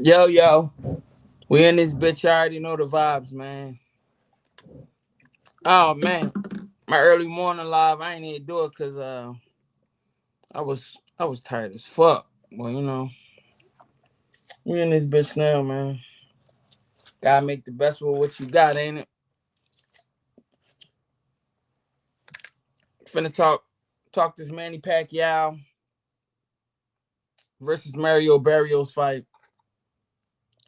Yo, yo. We in this bitch. You already know the vibes, man. Oh, man. My early morning live, I ain't even do it because I was tired as fuck. Well, we in this bitch now, man. Gotta make the best with what you got, ain't it? Finna talk this Manny Pacquiao versus Mario Barrios fight.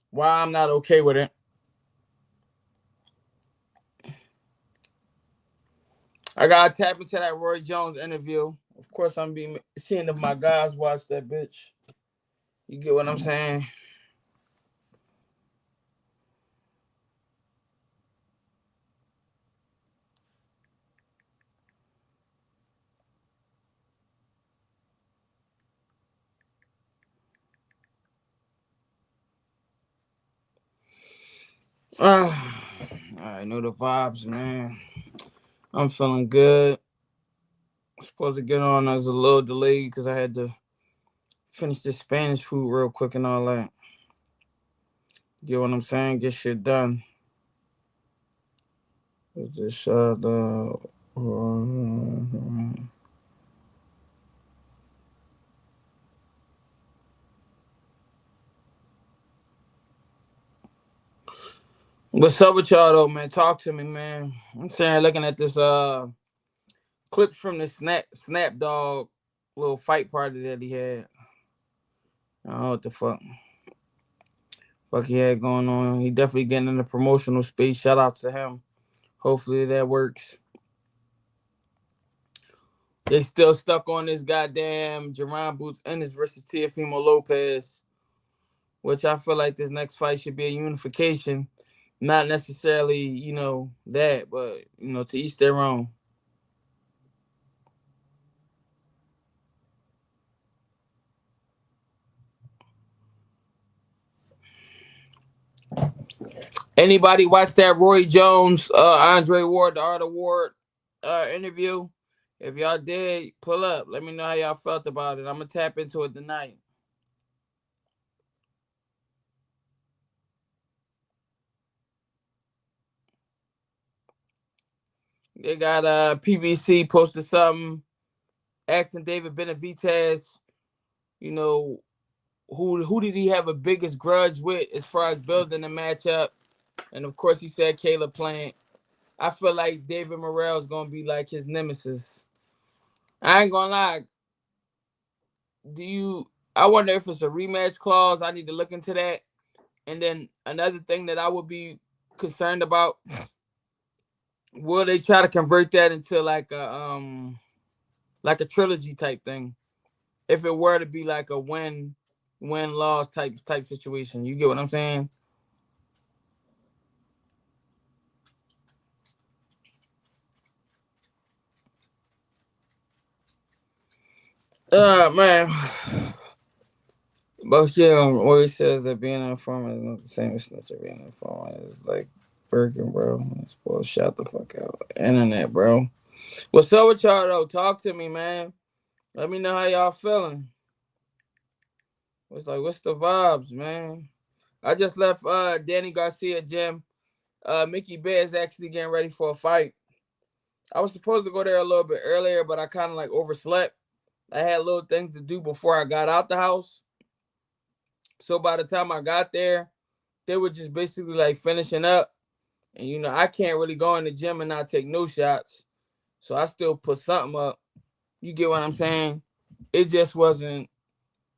Why I'm not okay with it. I gotta tap into that Roy Jones interview. Of course, I'm being seeing if my guys watch that bitch. You get what I'm saying? I know the vibes, man. I'm feeling good. Supposed to get on. I was a little delayed because I had to finish this Spanish food real quick and all that. Get what I'm saying? Get shit done. Just What's up with y'all though, man? Talk to me, man. I'm sitting here looking at this clips from the Snap Dog little fight party that he had. I don't know what the fuck he had going on. He definitely getting in the promotional space. Shout out to him. Hopefully that works. They still stuck on this goddamn Jerron Boots Ennis versus Teofimo Lopez, which I feel like this next fight should be a unification. Not necessarily, that, but to each their own. Anybody watch that Roy Jones, Andre Ward, the Art Award interview? If y'all did, pull up. Let me know how y'all felt about it. I'm gonna tap into it tonight. They got PBC posted something asking David Benavidez, you know, who did he have a biggest grudge with as far as building the matchup? And of course he said Caleb Plant. I feel like David Morrell is gonna be like his nemesis. I ain't gonna lie. Do you? I wonder if it's a rematch clause. I need to look into that. And then another thing that I would be concerned about: will they try to convert that into like a trilogy type thing? If it were to be like a win loss type situation, you get what I'm saying? Man. But yeah, always says that being an informant is not the same as snitching. Being an informant is like working, bro. It's supposed to shout the fuck out. Internet, bro. What's up with y'all though? Talk to me, man. Let me know how y'all feeling. What's the vibes, man? I just left Danny Garcia gym. Mickey Bear is actually getting ready for a fight. I was supposed to go there a little bit earlier, but I kind of like overslept. I had little things to do before I got out the house. So by the time I got there, they were just basically like finishing up. And I can't really go in the gym and not take no shots. So I still put something up. You get what I'm saying? It just wasn't,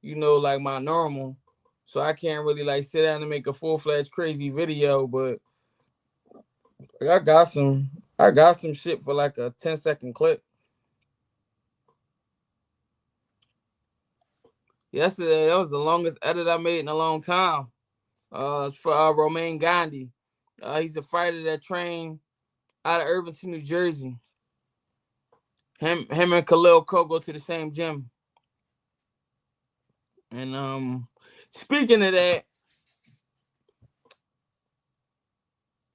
like my normal. So I can't really like sit down and make a full-fledged crazy video, but like, I got some shit for like a 10-second clip. Yesterday, that was the longest edit I made in a long time. It's for Romain Gandhi. He's a fighter that trained out of Irvington, New Jersey. Him and Khalil Ko go to the same gym. And speaking of that,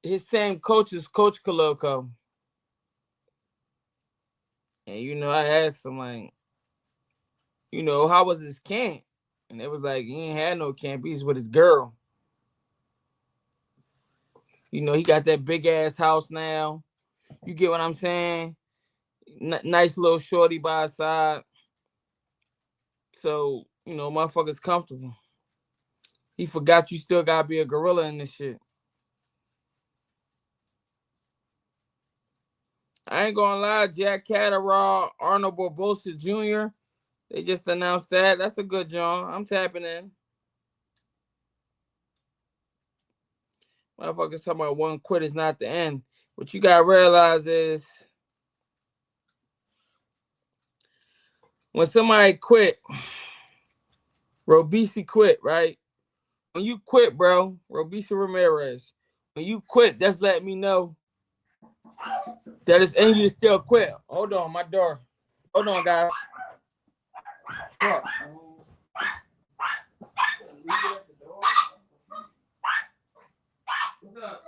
his same coach is Coach Khalil Ko. And I asked him like, how was his camp? And it was like he ain't had no camp. He's with his girl. You know, he got that big ass house now. You get what I'm saying? Nice little shorty by his side. So, you know, motherfuckers comfortable. He forgot you still gotta be a gorilla in this shit. I ain't gonna lie, Jack Catterall, Arnold Barbosa Jr. They just announced that. That's a good job. I'm tapping in. Motherfuckers talking about one quit is not the end. What you gotta realize is when somebody quit, Robisi quit, right? When you quit, bro, Robisi Ramirez, when you quit, that's letting me know that it's in you to still quit. Hold on, my door. Hold on, guys. Fuck. What's up?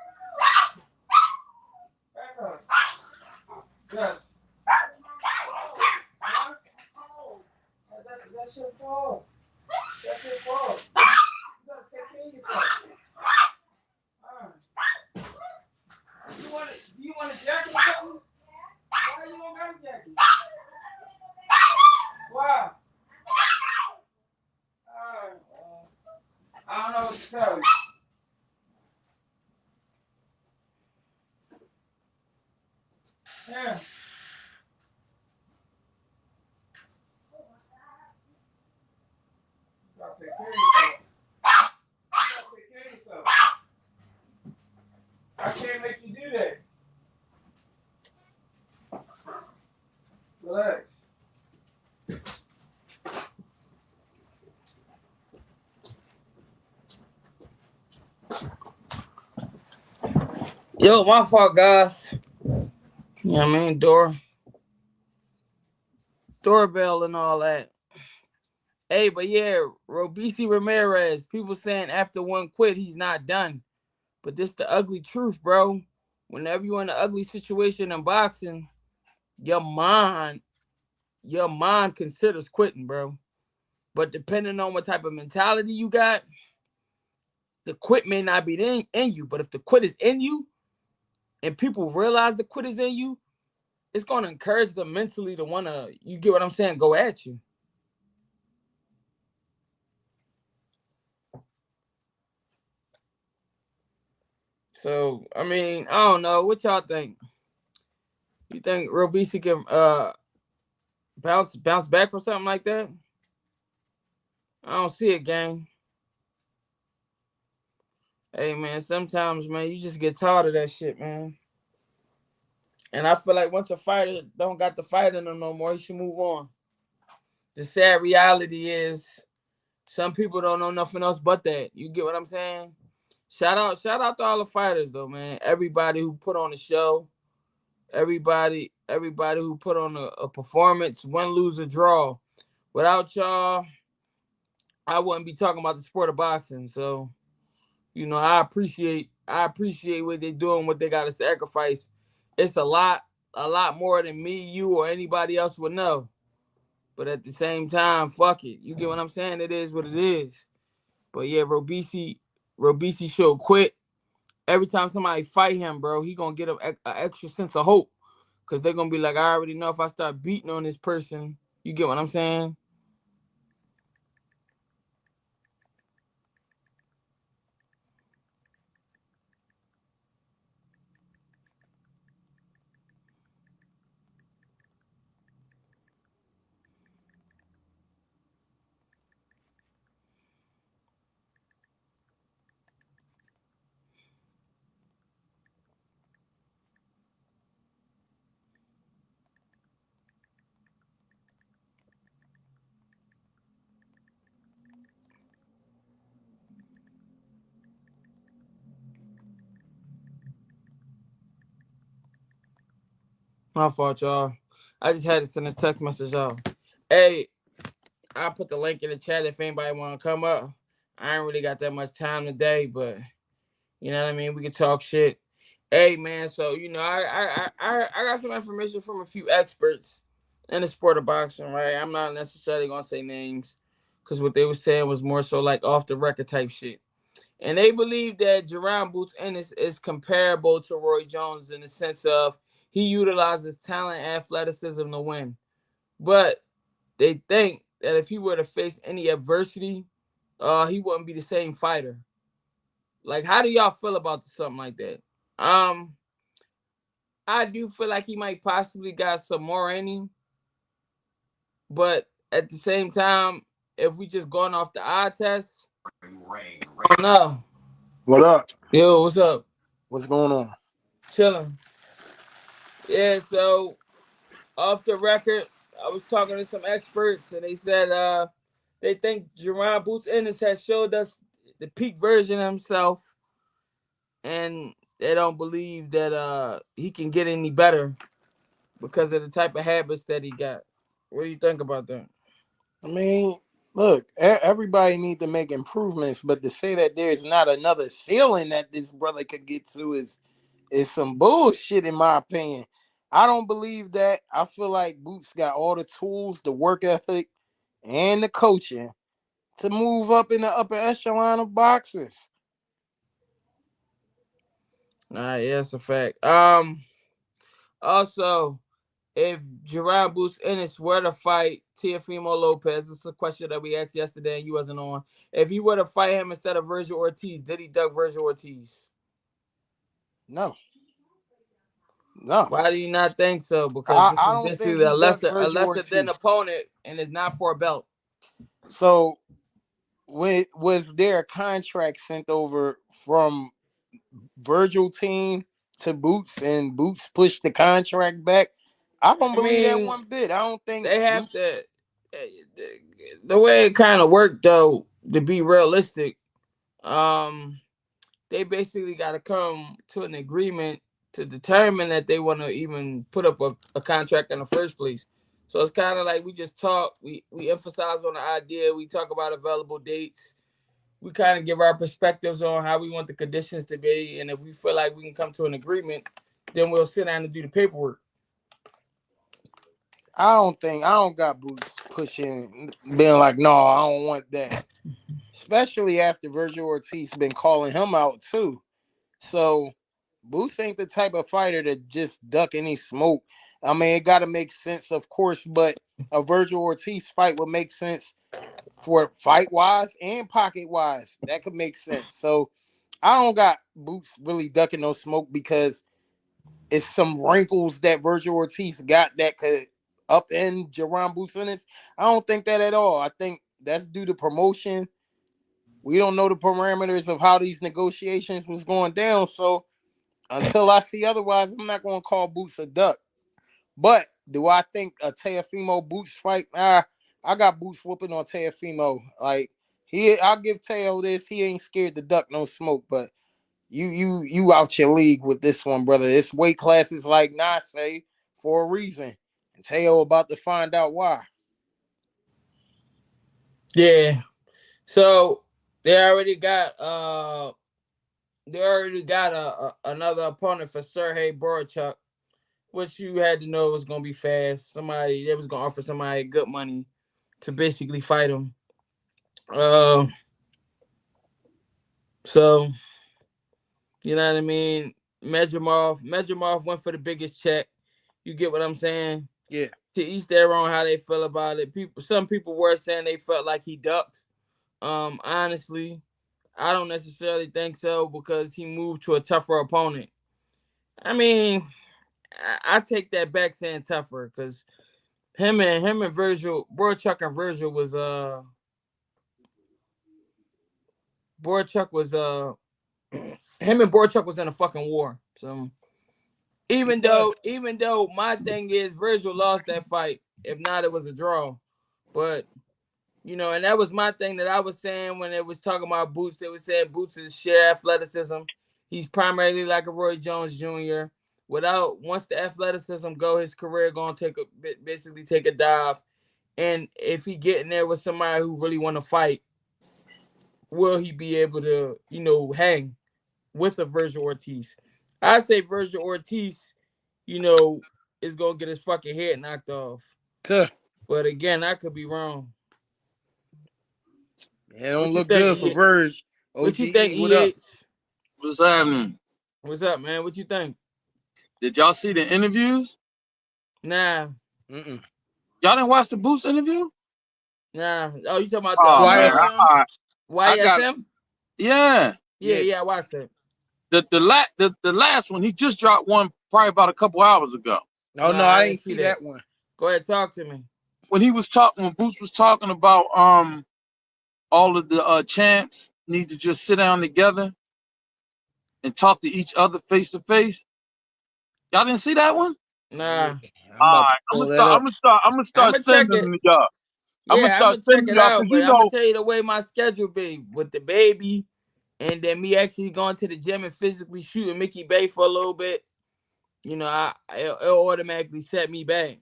Back up. Good. That's your fault. That's your fault. You gotta take care of yourself. Alright. Do you want a jacket or something? Why you don't got a jacket? Why? Alright. I don't know what to tell you. Yeah. You gotta take care of yourself. You gotta take care of yourself. I can't make you do that. Relax. Yo, my fault, guys. You know what I mean? Doorbell and all that. Hey, but yeah, Robisi Ramirez, people saying after one quit, he's not done. But this the ugly truth, bro. Whenever you're in an ugly situation in boxing, your mind considers quitting, bro. But depending on what type of mentality you got, the quit may not be in you. But if the quit is in you and people realize the quit is in you, it's going to encourage them mentally to want to, you get what I'm saying, go at you. So, I mean, I don't know. What y'all think? You think Robisi can bounce back from something like that? I don't see it, gang. Hey, man, sometimes, man, you just get tired of that shit, man. And I feel like once a fighter don't got the fight in him no more, he should move on. The sad reality is some people don't know nothing else but that. You get what I'm saying? Shout out to all the fighters though, man. Everybody who put on the show, everybody who put on a performance, win, lose, or draw. Without y'all, I wouldn't be talking about the sport of boxing. So, you know, I appreciate what they're doing, what they got to sacrifice. It's a lot more than me, you, or anybody else would know. But at the same time, fuck it. You get what I'm saying? It is what it is. But yeah, Robisi should quit. Every time somebody fight him, bro, he gonna get an extra sense of hope. Cause they're gonna be like, I already know if I start beating on this person, you get what I'm saying? My fault, y'all. I just had to send this text message out. Hey, I put the link in the chat if anybody want to come up. I ain't really got that much time today, but you know what I mean. We can talk shit. Hey, man. So you know, I got some information from a few experts in the sport of boxing. Right. I'm not necessarily gonna say names because what they were saying was more so like off the record type shit. And they believe that Jerron Boots Ennis is comparable to Roy Jones in the sense of he utilizes talent and athleticism to win. But they think that if he were to face any adversity, he wouldn't be the same fighter. Like, how do y'all feel about something like that? Um, I do feel like he might possibly got some more in him, but at the same time, if we just going off the eye test, I don't know. What up? Yo, what's up? What's going on? Chilling. Yeah, so off the record, I was talking to some experts and they said they think Jerron Boots Ennis has showed us the peak version of himself and they don't believe that he can get any better because of the type of habits that he got. What do you think about that? I mean, look, everybody need to make improvements, but to say that there's not another ceiling that this brother could get to is some bullshit in my opinion. I don't believe that. I feel like Boots got all the tools, the work ethic, and the coaching to move up in the upper echelon of boxers. Nah, yeah, that's a fact. Also, if Jerron Boots Ennis were to fight Teofimo Lopez, this is a question that we asked yesterday and you wasn't on. If he were to fight him instead of Virgil Ortiz, did he duck Virgil Ortiz? No, no. Why do you not think so? Because this I is don't think basically he ducked a Virgil lesser than Ortiz. opponent, and it's not for a belt. So, was there a contract sent over from Virgil team to Boots and Boots pushed the contract back? I don't I believe that mean, one bit. I don't think they have Boots. to. The way it kind of worked, though, to be realistic, um, they basically got to come to an agreement to determine that they want to even put up a contract in the first place. So it's kind of like we just talk, we emphasize on the idea, we talk about available dates, we kind of give our perspectives on how we want the conditions to be, and if we feel like we can come to an agreement, then we'll sit down and do the paperwork. I don't got Boots pushing, being like, no, I don't want that. Especially after Virgil Ortiz been calling him out too. So Boots ain't the type of fighter to just duck any smoke. I mean, it got to make sense, of course, but a Virgil Ortiz fight would make sense for fight wise and pocket wise. That could make sense. So I don't got Boots really ducking no smoke because it's some wrinkles that Virgil Ortiz got that could upend Jerron Boots Ennis. I don't think that at all. I think that's due to promotion. We don't know the parameters of how these negotiations was going down. So until I see otherwise, I'm not going to call Boots a duck. But do I think a Teofimo Boots fight? I got Boots whooping on Teofimo. Like I'll give Teo this. He ain't scared to duck no smoke. But you out your league with this one, brother. It's weight classes like Nase for a reason. And Teo about to find out why. Yeah. So they already got another opponent for Sergey Borchuk, which you had to know was gonna be fast. Somebody they was gonna offer somebody good money to basically fight him. Uh, so you know what I mean. Medjimov went for the biggest check. You get what I'm saying? Yeah. To each their own how they feel about it. Some people were saying they felt like he ducked. Honestly, I don't necessarily think so because he moved to a tougher opponent. I mean, I take that back saying tougher because him and Virgil, Borchuk and Virgil was Borchuk was him and Borchuk was in a fucking war. So even though my thing is Virgil lost that fight, if not it was a draw. But and that was my thing that I was saying when it was talking about Boots. They were saying Boots is sheer athleticism. He's primarily like a Roy Jones Jr. Without once the athleticism go, his career gonna basically take a dive. And if he get in there with somebody who really want to fight, will he be able to hang with a Virgil Ortiz? I say Virgil Ortiz, is gonna get his fucking head knocked off. Tuh. But again, I could be wrong. It don't What you look think, good for EH? Verge. What you think, OGE, what up? EH? What's happening? What's up, man? What you think? Did y'all see the interviews? Nah, Mm-mm. Y'all didn't watch the Boots interview? nah. Oh, you talking about the Oh man, YSM? I got YSM? yeah. Yeah, Yeah. yeah, I watched it. The last one he just dropped one probably about a couple hours ago. Oh Nah, no, I I didn't ain't see see that. that one. Go ahead, talk to me. When Boots was talking about all of the champs need to just sit down together and talk to each other face to face. Y'all didn't see that one? Yeah, Nah, I'm about to I'm gonna pull that start. I'm up. gonna start. I'm gonna I'm start gonna check sending it. them to y'all. I'm gonna Yeah, I'm start gonna check sending it y'all out, because but I'm gonna tell you the way my schedule be with the baby, and then me actually going to the gym and physically shooting Mickey Bay for a little bit. You know, it'll automatically set me back.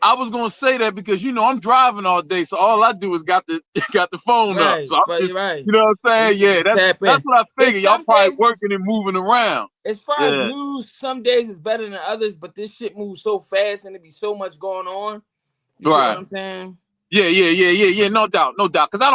I was gonna say that because I'm driving all day, so all I do is got the got the phone up. Right, So I'm for just, you right, what I'm and you saying? can Yeah, just tap that's in. what I It's figured. Y'all some probably days, working and moving around. as far as Yeah, news, some days it's better than others, but this shit moves so fast and there be so much going on. You get what right. I'm saying? Yeah. No doubt, no doubt. Because I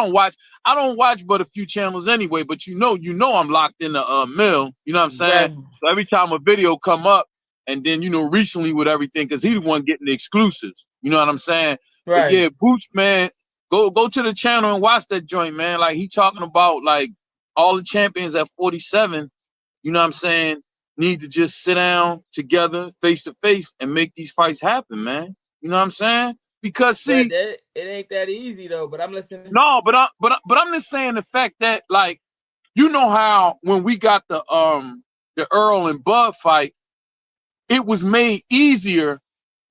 don't watch but a few channels anyway. But I'm locked in the mill. You know what I'm saying? Right, So every time a video come up, and then recently with everything, because he the one getting the exclusives. You know what I'm saying? But right. yeah, Boots man, go to the channel and watch that joint, man. Like he talking about like all the champions at 47. You know what I'm saying? Need to just sit down together, face to face, and make these fights happen, man. You know what I'm saying? Because But see, it ain't that easy though. But I'm listening. no, but I'm just saying the fact that like how when we got the Earl and Bud fight, it was made easier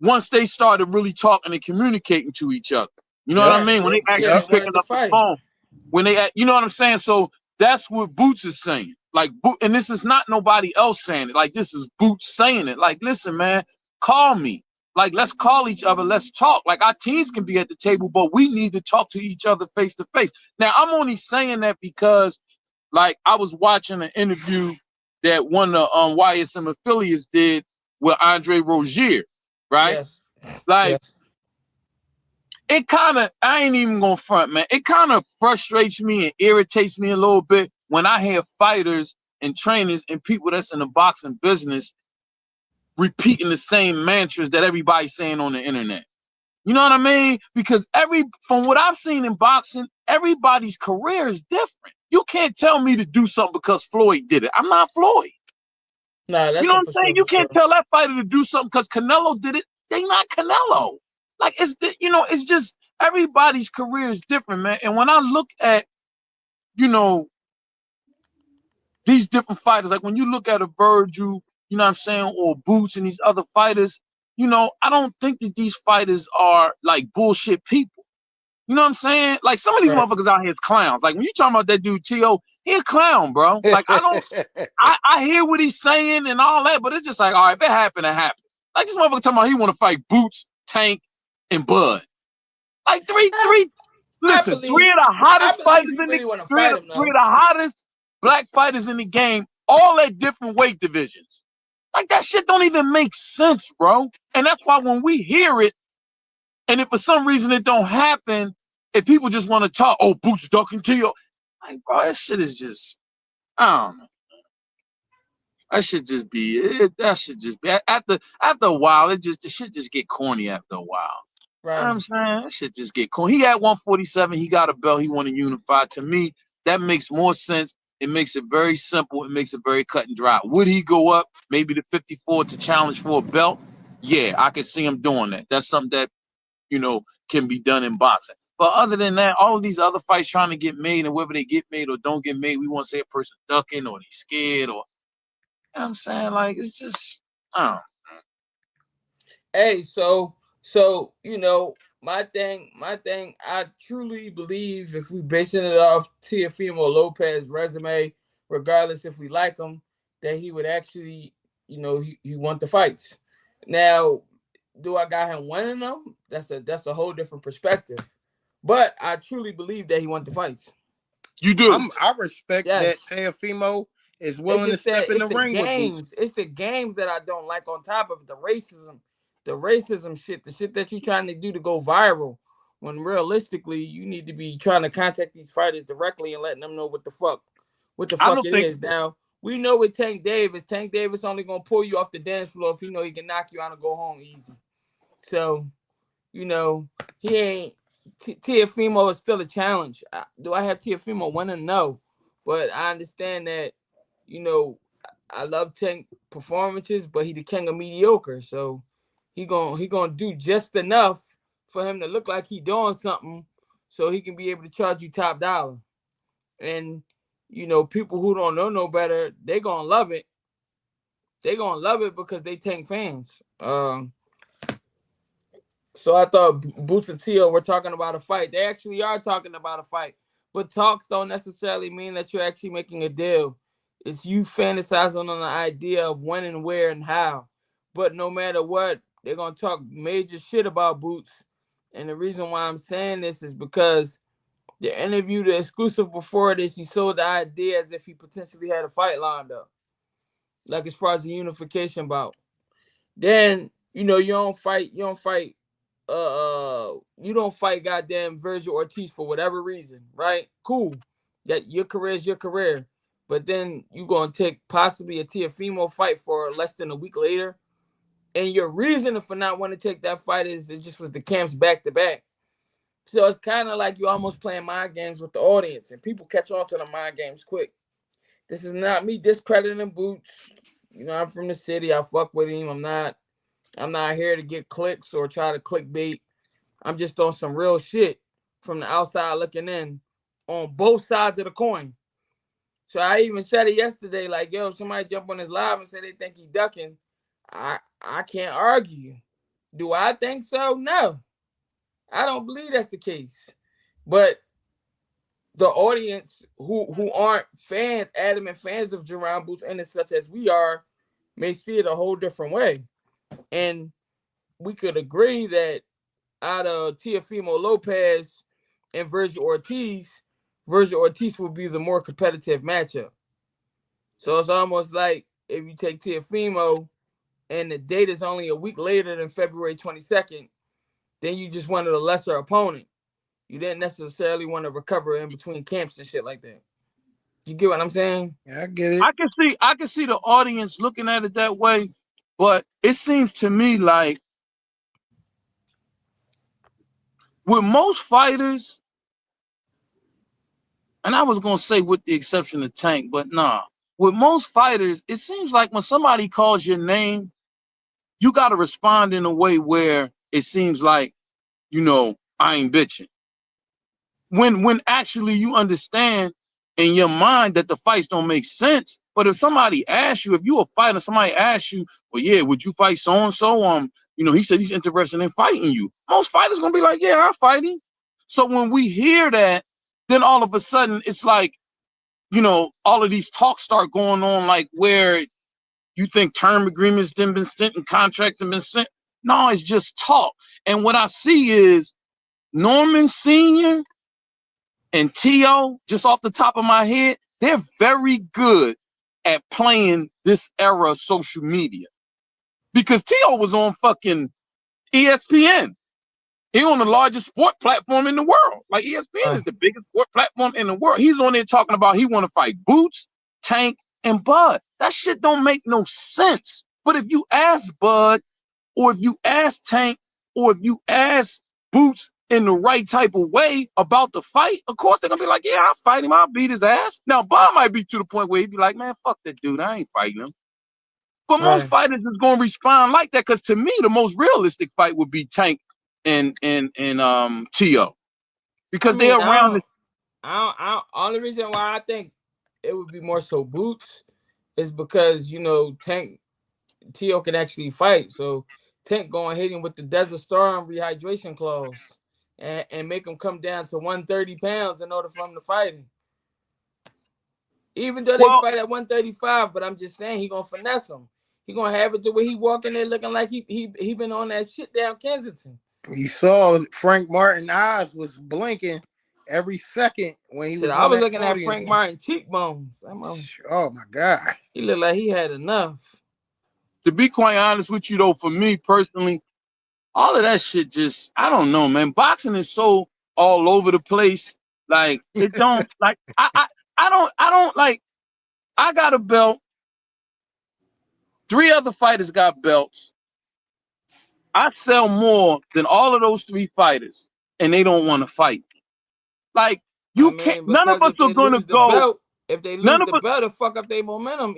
once they started really talking and communicating to each other. You know what Yep. I Right. mean? When they Yeah, actually they Yep. wanted picking to up the fight. phone, you know what I'm saying? So that's what Boots is saying. Like, and this is not nobody else saying it. Like, this is Boots saying it. Like, listen, man, call me. Like, let's call each other. Let's talk. Like, our teams can be at the table, but we need to talk to each other face to face. Now, I'm only saying that because, like, I was watching an interview that one of the YSM affiliates did with Andre Rozier, right? Yes. Like, Yes. it kind of, I ain't even gonna front, man. It kind of frustrates me and irritates me a little bit when I hear fighters and trainers and people that's in the boxing business repeating the same mantras that everybody's saying on the internet. You know what I mean? Because from what I've seen in boxing, everybody's career is different. You can't tell me to do something because Floyd did it. I'm not Floyd. Nah, You that's know a what for I'm saying? sure, You for can't sure. tell that fighter to do something because Canelo did it. They not Canelo. Like it's just everybody's career is different, man. And when I look at, you know, these different fighters, like when you look at a Virgil, you know what I'm saying, or Boots and these other fighters, I don't think that these fighters are like bullshit people. You know what I'm saying? Like some of these Right. motherfuckers out here is clowns. Like when you talking about that dude T.O., he a clown, bro. Like I hear what he's saying and all that, but it's just like, all right, if it happened, it happened. Like this motherfucker talking about he want to fight Boots, Tank, and Bud. Like I, I listen, believe I hottest believe fighters he in the really want to three of fight the, him three of though. the hottest black fighters in the game, all at different weight divisions. Like that shit don't even make sense, bro. And that's why when we hear it, and if for some reason it don't happen, if people just want to talk, oh, Boots ducking to you, like, bro, that shit is just, I don't know. That should just be it. That should just be after a while. The shit just get corny after a while. You know what Right. I'm saying? That shit just get corny. He had 147. He got a belt. He want to unify. To me, that makes more sense. It makes it very simple. It makes it very cut and dry. Would he go up maybe to 54 to challenge for a belt? Yeah, I can see him doing that. That's something that can be done in boxing. But other than that, all of these other fights trying to get made, and whether they get made or don't get made, we want to say a person ducking or they scared or know what I'm saying? Like, it's just, I don't know. Hey, my thing, I truly believe if we basing it off Teofimo Lopez resume, regardless if we like him, that he would actually, he want the fights. Now, do I got him winning them? That's a whole different perspective. But I truly believe that he want the fights. You do. I respect Yes. that Teofimo is It's willing to just that step in it's the the ring with Boots. games. It's the games that I don't like on top of the racism shit, the shit that you trying to do to go viral. When realistically, you need to be trying to contact these fighters directly and letting them know what the fuck I don't it think is. Now, we know with Tank Davis only gonna pull you off the dance floor if he know he can knock you out and go home easy. So, you know, he ain't Teofimo is still a challenge. Do I have Teofimo winning? No. But I understand that, you know, I love Tank performances, but he the king of mediocre. So he gonna do just enough for him to look like he doing something so he can be able to charge you top dollar. And you know, people who don't know no better, they gonna love it. They gonna love it because they Tank fans. So I thought Boots and Tio were talking about a fight. They actually are talking about a fight, but talks don't necessarily mean that you're actually making a deal. It's you fantasizing on the idea of when and where and how. But no matter what, they're gonna talk major shit about Boots. And the reason why I'm saying this is because the interview, the exclusive before this, he sold the idea as if he potentially had a fight lined up, like as far as the unification bout. Then you don't fight goddamn Virgil Ortiz for whatever reason, right? Cool. That your career is your career. But then you gonna take possibly a Teofimo fight for less than a week later. And your reason for not wanting to take that fight is it just was the camps back to back. So it's kind of like you almost playing mind games with the audience, and people catch on to the mind games quick. This is not me discrediting Boots. You know, I'm from the city. I fuck with him. I'm not here to get clicks or try to clickbait. I'm just on some real shit from the outside looking in on both sides of the coin. So I even said it yesterday, like, yo, if somebody jump on his live and say they think he ducking, I can't argue. Do I think so? No. I don't believe that's the case. But the audience who aren't fans, adamant fans of Jerron Boots, and such as we are, may see it a whole different way. And we could agree that out of Teofimo Lopez and Virgil Ortiz will be the more competitive matchup. So it's almost like if you take Teofimo and the date is only a week later than February 22nd, then you just wanted a lesser opponent. You didn't necessarily want to recover in between camps and shit like that. You get what I'm saying? Yeah, I get it. I can see the audience looking at it that way, but it seems to me like with most fighters, and I was gonna say with the exception of Tank, but nah. With most fighters, it seems like when somebody calls your name, you gotta respond in a way where it seems like, I ain't bitching. When actually you understand in your mind that the fights don't make sense. But if somebody asks you, if you a fighter, somebody asks you, well, yeah, would you fight so and so? He said he's interested in fighting you. Most fighters gonna be like, yeah, I'll fight him. So when we hear that, then all of a sudden it's like, all of these talks start going on, like where you think term agreements have been sent and contracts have been sent. No, it's just talk. And what I see is Norman Sr. and T.O., just off the top of my head, they're very good at playing this era of social media. Because T.O. was on fucking ESPN. He on the largest sport platform in the world. Like ESPN is the biggest sport platform in the world. He's on there talking about he want to fight Boots, Tank, and Bud. That shit don't make no sense. But if you ask Bud, or if you ask Tank, or if you ask Boots in the right type of way about the fight, of course they're gonna be like, yeah, I'll fight him, I'll beat his ass. Now Bud might be to the point where he'd be like, man, fuck that dude, I ain't fighting him. But most fighters is gonna respond like that, because to me, the most realistic fight would be Tank and T.O. Because they're around Only reason why I think it would be more so Boots is because Tank T.O. can actually fight. So Tank going to hit him with the Desert Storm rehydration clause and make him come down to 130 pounds in order for him to fight him. Even though they fight at 135, but I'm just saying he gonna finesse him. He gonna have it to where he walking there looking like he been on that shit down Kensington. You saw Frank Martin's eyes was blinking every second when he was. I was looking at Frank Martin cheekbones. Oh my God, he looked like he had enough. To be quite honest with you, though, for me personally, all of that shit just, I don't know, man. Boxing is so all over the place. Like, it don't, like, I don't, like, I got a belt. 3 other fighters got belts. I sell more than all of those 3 fighters, and they don't want to fight. Like, I you can't, mean, none of because us if are they going to lose the go, belt, if they none lose of the us, belt, it'll fuck up their momentum.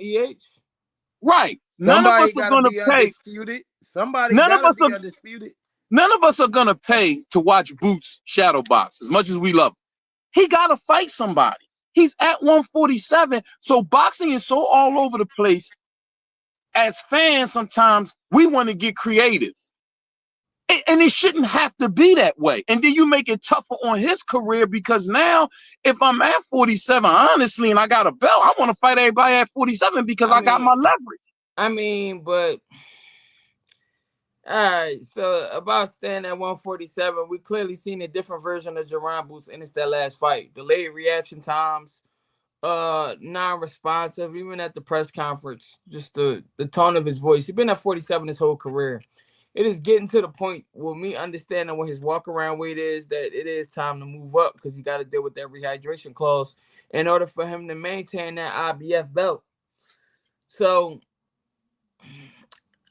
right. None of us Somebody are got to going to be pay, undisputed. Somebody none of got to us be are, undisputed. none of us are going to pay to watch Boots shadow box as much as we love him. He got to fight somebody. He's at 147. So boxing is so all over the place. As fans, sometimes we want to get creative. And it shouldn't have to be that way. And then you make it tougher on his career because now, if I'm at 47, honestly, and I got a belt, I want to fight everybody at 47 because I I got mean, my leverage. but all right. So about staying at 147, we clearly seen a different version of Jerron Boots, and it's that last fight. Delayed reaction times, non-responsive, even at the press conference. Just the tone of his voice. He's been at 47 his whole career. It is getting to the point with me understanding what his walk around weight is, that it is time to move up because he got to deal with that rehydration clause in order for him to maintain that IBF belt. So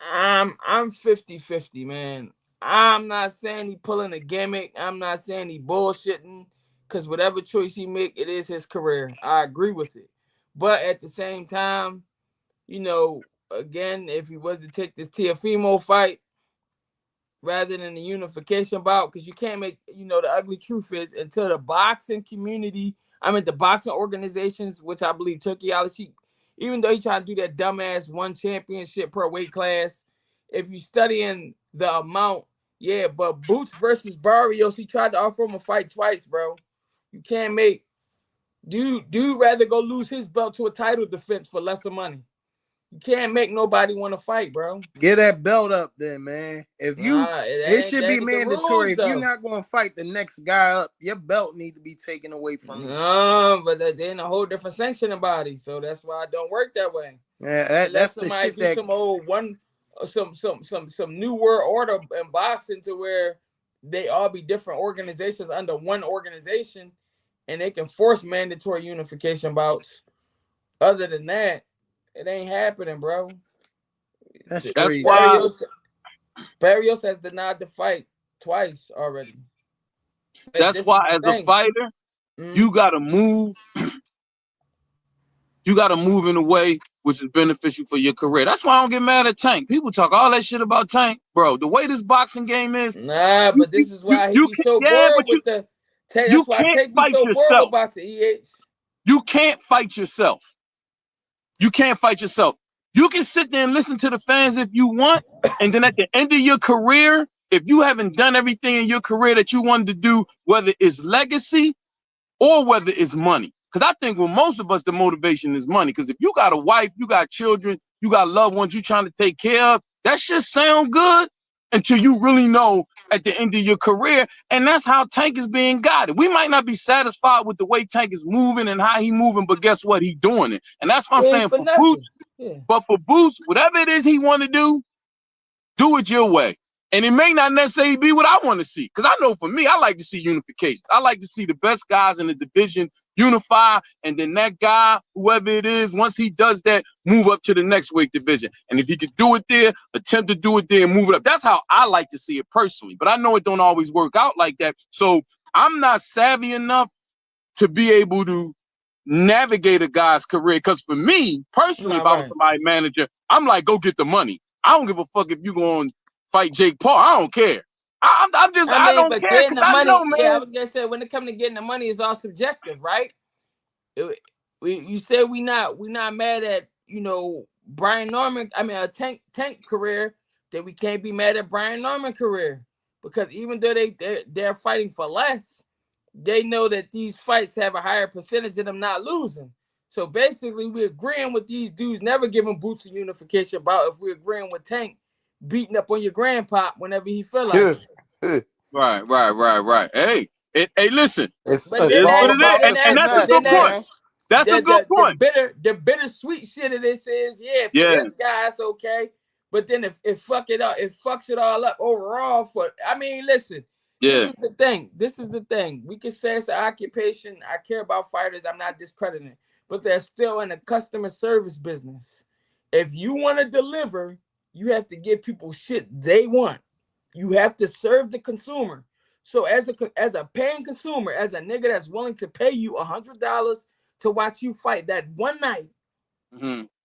I'm 50-50, man. I'm not saying he pulling a gimmick. I'm not saying he bullshitting, because whatever choice he make, it is his career. I agree with it. But at the same time, again, if he was to take this Teofimo fight rather than the unification bout, because you can't make, the ugly truth is, until the boxing community, the boxing organizations, which I believe Turkey Alishi, even though he trying to do that dumbass 1 championship per weight class, if you studying the amount, yeah, but Boots versus Barrios, he tried to offer him a fight twice, bro. You can't make, dude rather go lose his belt to a title defense for lesser money. You can't make nobody want to fight, bro. Get that belt up then, man. If you, it should that be ain't the rules, mandatory. If you're though. not going to fight the next guy up, your belt needs to be taken away from you. No, but they're in a whole different sanctioning body, so that's why it don't work that way. Yeah, Unless that's the somebody shit do that. some old one, some new world order in boxing to where they all be different organizations under one organization, and they can force mandatory unification bouts. Other than that, it ain't happening, bro. That's That's crazy. why, Barrios has denied the fight twice already. But that's this is why the as a thing. fighter, Mm-hmm. you gotta move. You gotta move in a way which is beneficial for your career. That's why I don't get mad at Tank. People talk all that shit about Tank, bro. The way this boxing game is, Nah, but this is why he you be can't, so yeah, bored but with the. you That's why can't Tank be fight so bored with yourself. boxing. You can't fight yourself. You can't fight yourself. You can sit there and listen to the fans if you want, and then at the end of your career, if you haven't done everything in your career that you wanted to do, whether it's legacy or whether it's money. Because I think with most of us, the motivation is money. Because if you got a wife, you got children, you got loved ones you trying to take care of, that shit sound good until you really know at the end of your career. And that's how Tank is being guided. We might not be satisfied with the way Tank is moving and how he moving, but guess what? He doing it. And that's what I'm It ain't saying for for Boots. nothing. Yeah. But for Boots, whatever it is he want to do it your way. And it may not necessarily be what I want to see. Because I know for me, I like to see unification. I like to see the best guys in the division unify. And then that guy, whoever it is, once he does that, move up to the next weight division. And if he could do it there, attempt to do it there and move it up. That's how I like to see it personally. But I know it don't always work out like that. So I'm not savvy enough to be able to navigate a guy's career. Because for me, personally, Nah, if I was right. somebody's manager, I'm like, go get the money. I don't give a fuck if you going to fight Jake Paul. I don't care. I don't But care getting because the I know, money, yeah, I man. was gonna say when it comes to getting the money, it's all subjective, right? You say we not mad at Brian Norman. A Tank career, that we can't be mad at Brian Norman career, because even though they're fighting for less, they know that these fights have a higher percentage of them not losing. So basically, we're agreeing with these dudes never giving Boots a unification bout if we're agreeing with Tank beating up on your grandpa whenever he feel like it. Right. Hey, listen. But It's then It is all what that, it but is. about then the And that, that's a but finesse, good then that, point. man. That's a good point. the bittersweet shit of this is, yeah, for Yeah. this guy it's okay, but then if it fucks it all up overall. I mean, listen, this Yeah. is the thing. This is the thing. We can say it's an occupation. I care about fighters. I'm not discrediting it, but they're still in the customer service business. If you want to deliver, you have to give people shit they want. You have to serve the consumer. So as a paying consumer, as a nigga that's willing to pay you $100 to watch you fight that one night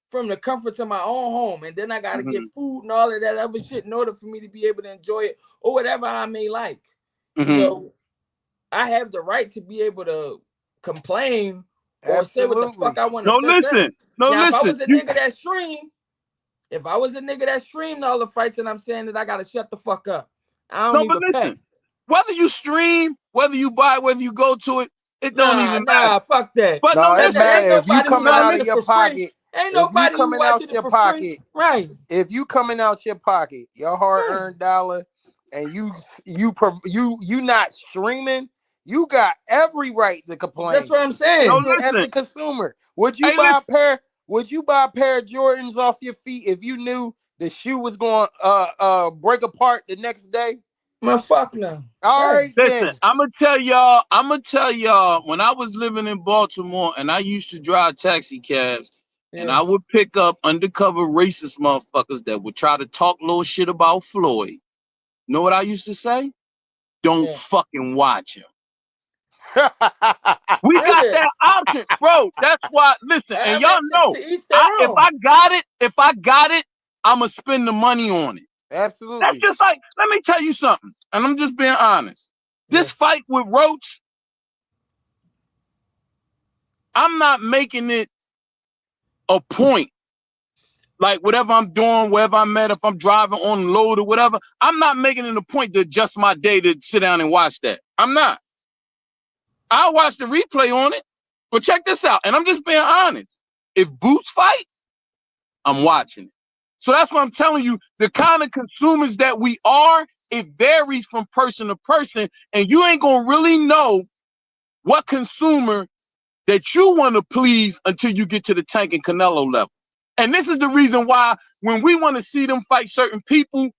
from the comforts of my own home, and then I gotta get food and all of that other shit in order for me to be able to enjoy it or whatever I may like. You know, I have the right to be able to complain or say what the fuck I want to say. Now, if I was a nigga that streamed, if I was a nigga that streamed all the fights, and I'm saying that I gotta shut the fuck up. I don't even pay. Whether you stream, whether you buy, whether you go to it, it don't even matter. Nah, fuck that. But no, it matters. If you coming out of your pocket, ain't nobody who watching it for free. Right. If you coming out your pocket, your hard-earned dollar, and you not streaming, you got every right to complain. That's what I'm saying. As a consumer, would you buy a pair of Jordans off your feet if you knew the shoe was going break apart the next day? My fuck no. All right, listen, then. I'm gonna tell y'all, when I was living in Baltimore and I used to drive taxi cabs, and I would pick up undercover racist motherfuckers that would try to talk little shit about Floyd. You know what I used to say? Don't fucking watch him. We got that option, bro. That's why. Listen, and y'all know, if I got it, I'ma spend the money on it. Absolutely. That's just like, let me tell you something, and I'm just being honest. This fight with Roach, I'm not making it a point. Like whatever I'm doing, wherever I'm at, if I'm driving on the load or whatever, I'm not making it a point to adjust my day to sit down and watch that. I'm not. I'll watch the replay on it. But check this out, and I'm just being honest. If Boots fight, I'm watching it. So that's what I'm telling you. The kind of consumers that we are, it varies from person to person, and you ain't gonna really know what consumer that you want to please until you get to the Tank and Canelo level. And this is the reason why when we want to see them fight certain people,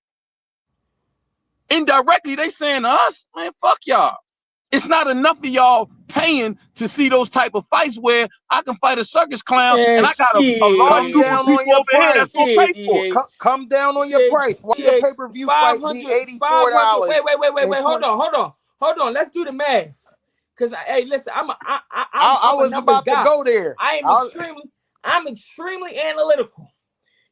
indirectly they saying to us, man, fuck y'all. It's not enough of y'all paying to see those type of fights where I can fight a circus clown and I got a large group of people over here that's gonna pay for it. Come down on your price. Why your pay-per-view fight be $84? Wait, hold on. Let's do the math. Cause hey, listen, I was about to go there. I'm extremely analytical.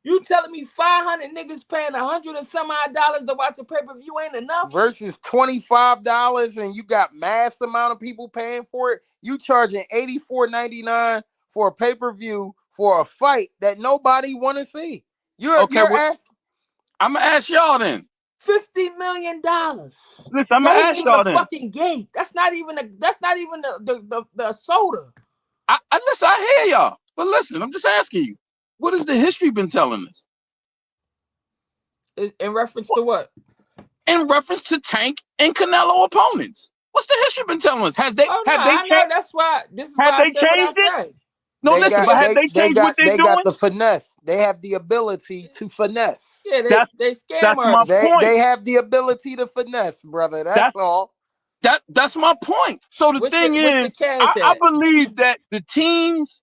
You telling me 500 niggas paying $100 and some odd dollars to watch a pay-per-view ain't enough? Versus $25, and you got mass amount of people paying for it. You charging $84.99 for a pay-per-view for a fight that nobody want to see. You're asking. I'm gonna ask y'all then. $50 million. Listen, I'm gonna ask y'all then. Fucking gate. That's not even the soda. Listen, I hear y'all, but listen, I'm just asking you. What has the history been telling us? In reference to what? In reference to Tank and Canelo opponents. What's the history been telling us? Have they changed? That's why. This is why I said what I said. No, listen, but have they changed what they're doing? They got the finesse. They have the ability to finesse. Yeah, they scam that's my point. They have the ability to finesse, brother. That's all. That's my point. So the thing is, I believe that the teams,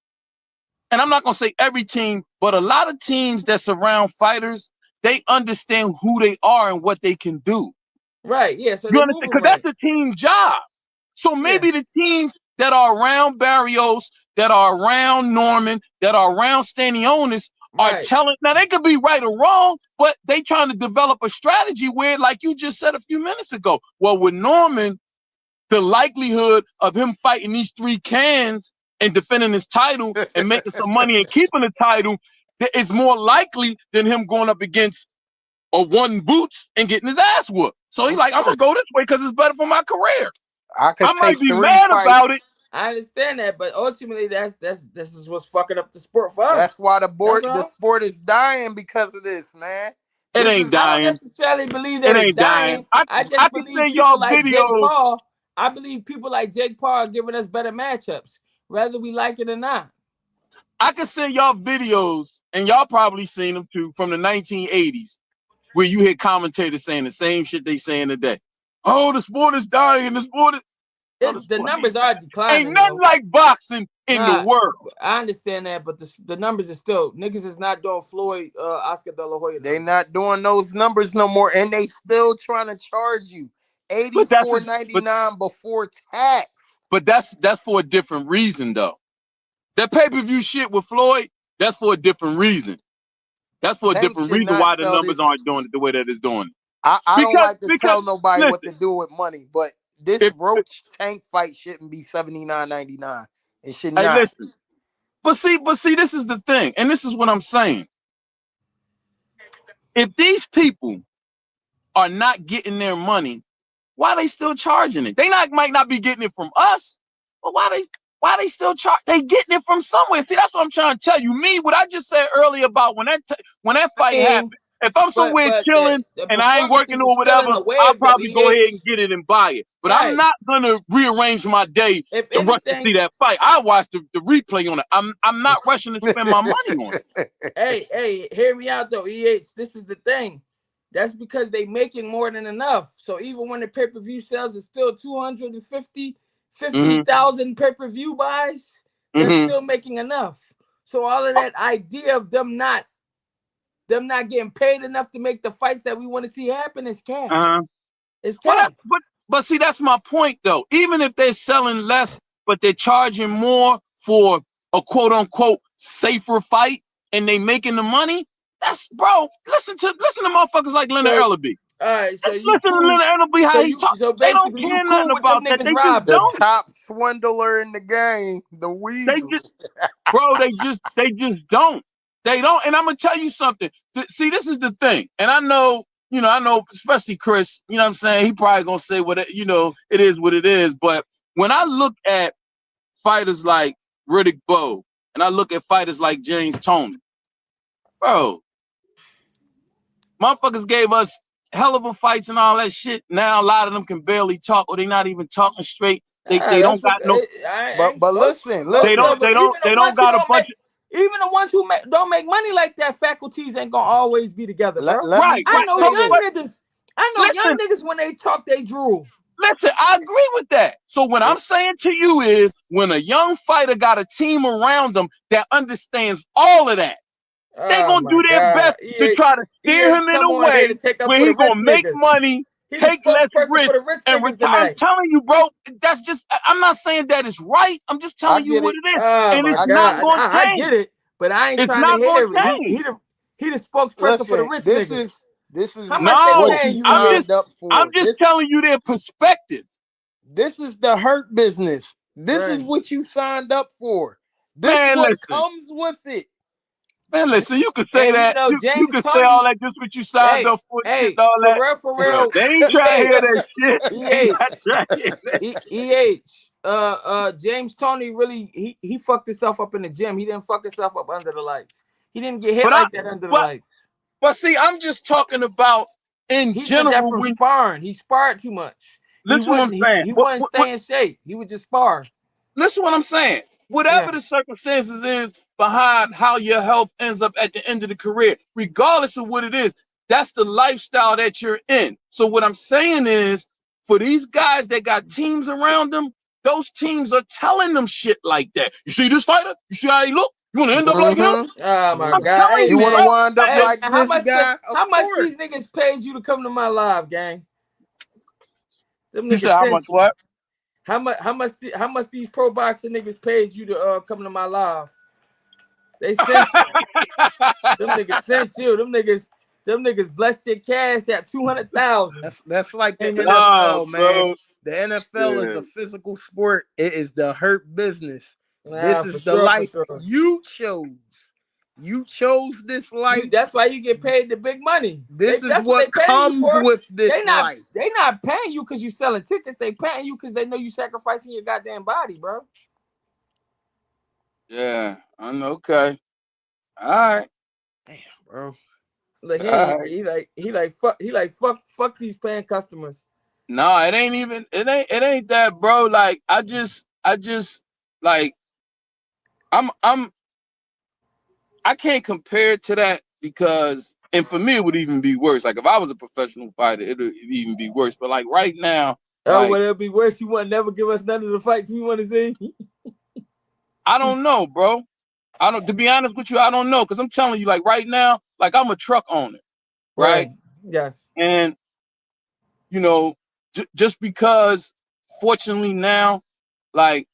and I'm not going to say every team, but a lot of teams that surround fighters, they understand who they are and what they can do. Right, yeah. So you understand? Because that's the team job. So maybe the teams that are around Barrios, that are around Norman, that are around Stanionis are telling, now they could be right or wrong, but they trying to develop a strategy where, like you just said a few minutes ago, well, with Norman, the likelihood of him fighting these 3 cans and defending his title and making some money and keeping the title is more likely than him going up against a 1 Boots and getting his ass whooped. So he's like, I'm gonna go this way because it's better for my career. I might be mad about it. I understand that, but ultimately, this is what's fucking up the sport for us. That's why the sport is dying because of this, man. It ain't dying. I don't necessarily believe that it's dying. I just believe people like Jake Paul. I believe people like Jake Paul are giving us better matchups, whether we like it or not. I can send y'all videos, and y'all probably seen them too, from the 1980s, where you hear commentators saying the same shit they saying today. Oh, the sport is dying. The sport is. Oh, the The sport numbers are ain't declining nothing though. like boxing in the Nah, world. I understand that, but the numbers are still niggas is not doing Floyd Oscar De La Hoya They numbers. not doing those numbers no more, and they still trying to charge you But that's a, $84.99 before tax. but that's for a different reason though. That pay-per-view shit with Floyd, that's for a different reason. That's for a Tank different should reason not why the sell numbers this. aren't doing it the way that it's doing it. I don't Because like to because tell nobody what to listen, do with money, but this if Roach Tank fight shouldn't be $79.99. It should hey not. listen, but see, this is the thing, and this is what I'm saying. If these people are not getting their money, why are they still charging it? They might not be getting it from us, but why they still charge? They getting it from somewhere. See, that's what I'm trying to tell you. Me, what I just said earlier about when that I fight mean, happened, if I'm but somewhere chilling the and I ain't working performances is or still in whatever, the I'll wave though. probably go ahead and EH, get it and buy it. But I'm right? not gonna rearrange my day If to rush to see anything, that fight. I watch the replay on it. I'm not rushing to spend my money on it. hey, hear me out though. EH, this is the thing. That's because they making more than enough. So even when the pay-per-view sales is still 50,000 pay-per-view buys, they're Mm-hmm. still making enough. So all of that idea of them not getting paid enough to make the fights that we want to see happen is cap. Uh-huh. It's Well, cap. but see, that's my point though. Even if they're selling less, but they're charging more for a quote unquote safer fight, and they making the money. That's bro. Listen to motherfuckers like Leonard So Ellerby. all right, so Let's you listen to cool. Leonard Ellerby how he talk. So They don't basically you care cool nothing with them about that. niggas They just robbing. The don't. top swindler in the game, the They Weasel. just, bro. They just don't. They don't. And I'm gonna tell you something. See, this is the thing. And I know, especially Chris. You know what I'm saying? He probably gonna say what it is what it is. But when I look at fighters like Riddick Bowe, and I look at fighters like James Toney, bro, motherfuckers gave us hell of a fights and all that shit. Now a lot of them can barely talk, or they not even talking straight. They That's don't what got no. I But ain't listen, They most listen. don't. of them. They don't. Even the They don't ones who got a don't bunch make, of. even the ones who don't make money like that, faculties ain't gonna always be together, Let, bro. let me Right. I Right. just know say So, young this. but niggas. I know young listen. niggas when they talk, they drool. Listen, I agree with that. So what I'm It, saying to you is when a young fighter got a team around them that understands all of that, they Oh gonna my do their God, best to try to steer him in come a on here way to take up where for the he rich gonna make niggas. money, He the take less spokesperson for risk, the rich and niggas retire. I'm tonight. telling you, bro, that's just I'm not saying that it's right. I'm just I telling you get what it. it is. Oh And my it's I get not it. God, gonna I change. get it, but I ain't It's trying to not gonna hear it. change. He the spokesperson for the Listen, rich this niggas. is this How is much they No, what paying you you, signed up I'm for. just telling you their perspective. This is the hurt business. This is Right? what you signed up for. This Man, what listen. comes with it. Man, listen, you can say And you that. know You James can say all Tunney. that just what you signed Hey, up for and shit and all that. for But real. they ain't trying to hear that shit. They ain't Eh, not trying to hear that. James Toney really he fucked himself up in the gym. He didn't fuck himself up under the lights. He didn't get hit But I like that under the but lights. but see, I'm just talking about in He did that general from when sparring. He sparred too much. listen what I'm saying. He But wouldn't stay in shape. He would just spar. listen what I'm saying. Yeah. Whatever the circumstances is behind how your health ends up at the end of the career, regardless of what it is, that's the lifestyle that you're in. So what I'm saying is, for these guys that got teams around them, those teams are telling them shit like that. You see this fighter? You see how he look? You want to end up like him? Oh my I'm God. telling Hey You you, want bro. to man. wind up Like, Hey like man, this guy? Of how much course. these niggas paid you to come to my live, gang? Them you niggas said how much sent you. what? How much these pro boxing niggas paid you to come to my live? They sent you. Them niggas sent you. Them niggas blessed your cash at 200,000. That's like the And Nah, NFL, man. bro. The NFL is a Shit. physical sport. It is the hurt business. This nah, is the for life sure. you chose. You chose this life. That's why you get paid the big money. This is That's what they what paying you comes for. with this life. They not paying you because you selling tickets. They paying you because they know you sacrificing your goddamn body, bro. Yeah, I know. Okay. All right. Damn, bro. Like All right. fuck these paying customers. No, it ain't even it ain't that, bro. Like I just like I'm I can't compare it to that because, and for me, it would even be worse. Like if I was a professional fighter, it'd even be worse. But like right now, Oh, like well, it'll be worse. You want to never give us none of the fights we want to see? I don't know, bro. I don't. To be honest with you, I don't know because I'm telling you, like right now, like I'm a truck owner, right? Right. Yes. And you know, just because, fortunately now, like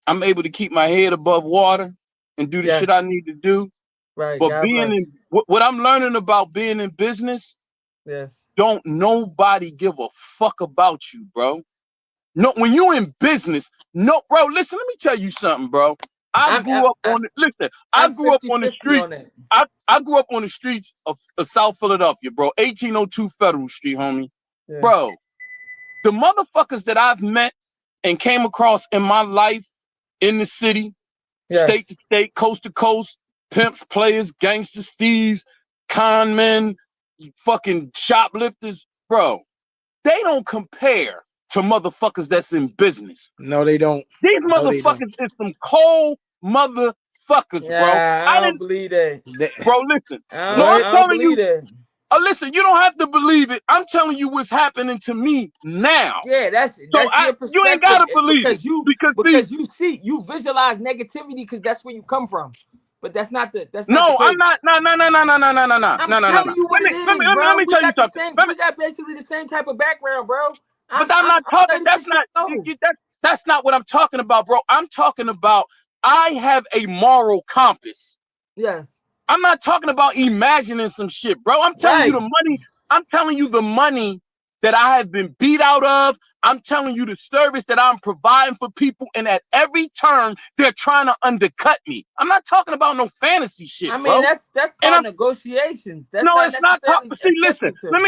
I'm able to keep my head above water and do the shit Yes. I need to do. Right. But God being bless. in what I'm learning about being in business, Yes. don't nobody give a fuck about you, bro. No, when you in business, no, bro. Listen, let me tell you something, bro. I I'm grew up on the listen. I I'm grew up on the 50-50 street. on it. I grew up on the streets of South Philadelphia, bro. 1802 Federal Street, homie. Yeah. Bro, the motherfuckers that I've met and came across in my life in the city, state to Yes. state, coast to coast, pimps, players, gangsters, thieves, con men, fucking shoplifters, bro. They don't compare to motherfuckers that's in business. No, they don't. These No, they don't. motherfuckers is some cold motherfuckers, bro. Yeah, I I don't didn't, believe that. They, bro. Listen, no, I'm what? I don't telling believe you. that. Listen, you don't have to believe it. I'm telling you what's happening to me now. Yeah, So that's your you ain't perspective gotta believe it because see, because you see you visualize negativity because that's where you come from. But that's not the no, I'm case. not. No, no, no, no, no, no, no, no, no, I'm no, no, no, no. telling you what Let it me, let me, is, let me, let bro. me tell you something. Let me, We got basically the same type of background, bro. but I'm not I'm talking. That's 36 years not. old. That's not what I'm talking about, bro. I'm talking about. I have a moral compass. Yes. I'm not talking about imagining some shit, bro. I'm telling you the Right. money. I'm telling you the money that I have been beat out of. I'm telling you the service that I'm providing for people, and at every turn they're trying to undercut me. I'm not talking about no fantasy shit, I mean, bro. that's And called I'm negotiations. That's no, not it's not. necessarily See, listen. attempting to. Let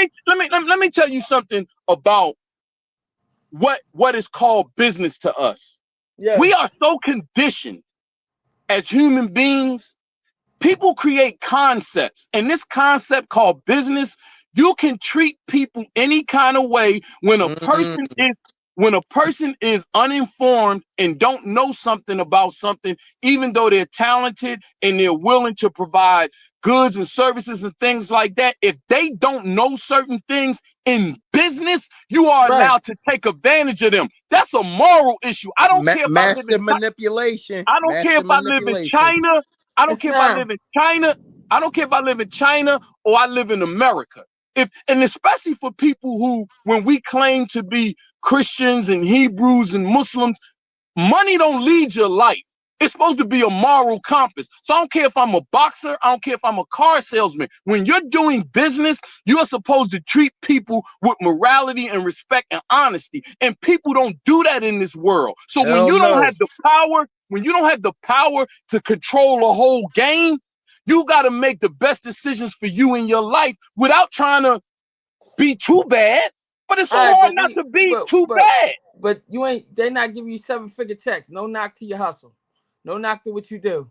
me tell you something about what is called business to us. We are Yes. so conditioned as human beings. People create concepts, and this concept called business, you can treat people any kind of way Mm, when a person is uninformed and don't know something about something, even though they're talented and they're willing to provide goods and services and things like that. If they don't know certain things in business, you are Right. allowed to take advantage of them. That's a moral issue. I don't care if I live in master manipulation. I don't care Master if I live in manipulation. China. I don't It's care if I not. live in China. I don't care if I live in China or I live in America. If and especially for people who, when we claim to be Christians and Hebrews and Muslims, money don't lead your life. It's supposed to be a moral compass. So I don't care if I'm a boxer. I don't care if I'm a car salesman. When you're doing business, you're supposed to treat people with morality and respect and honesty. And people don't do that in this world. So when Hell you don't no. have the power, when you don't have the power to control a whole game, you got to make the best decisions for you in your life without trying to be too bad. But it's so All right, hard not to be too bad. but you ain't. They not giving you 7-figure checks. No knock to your hustle. No knock to what you do.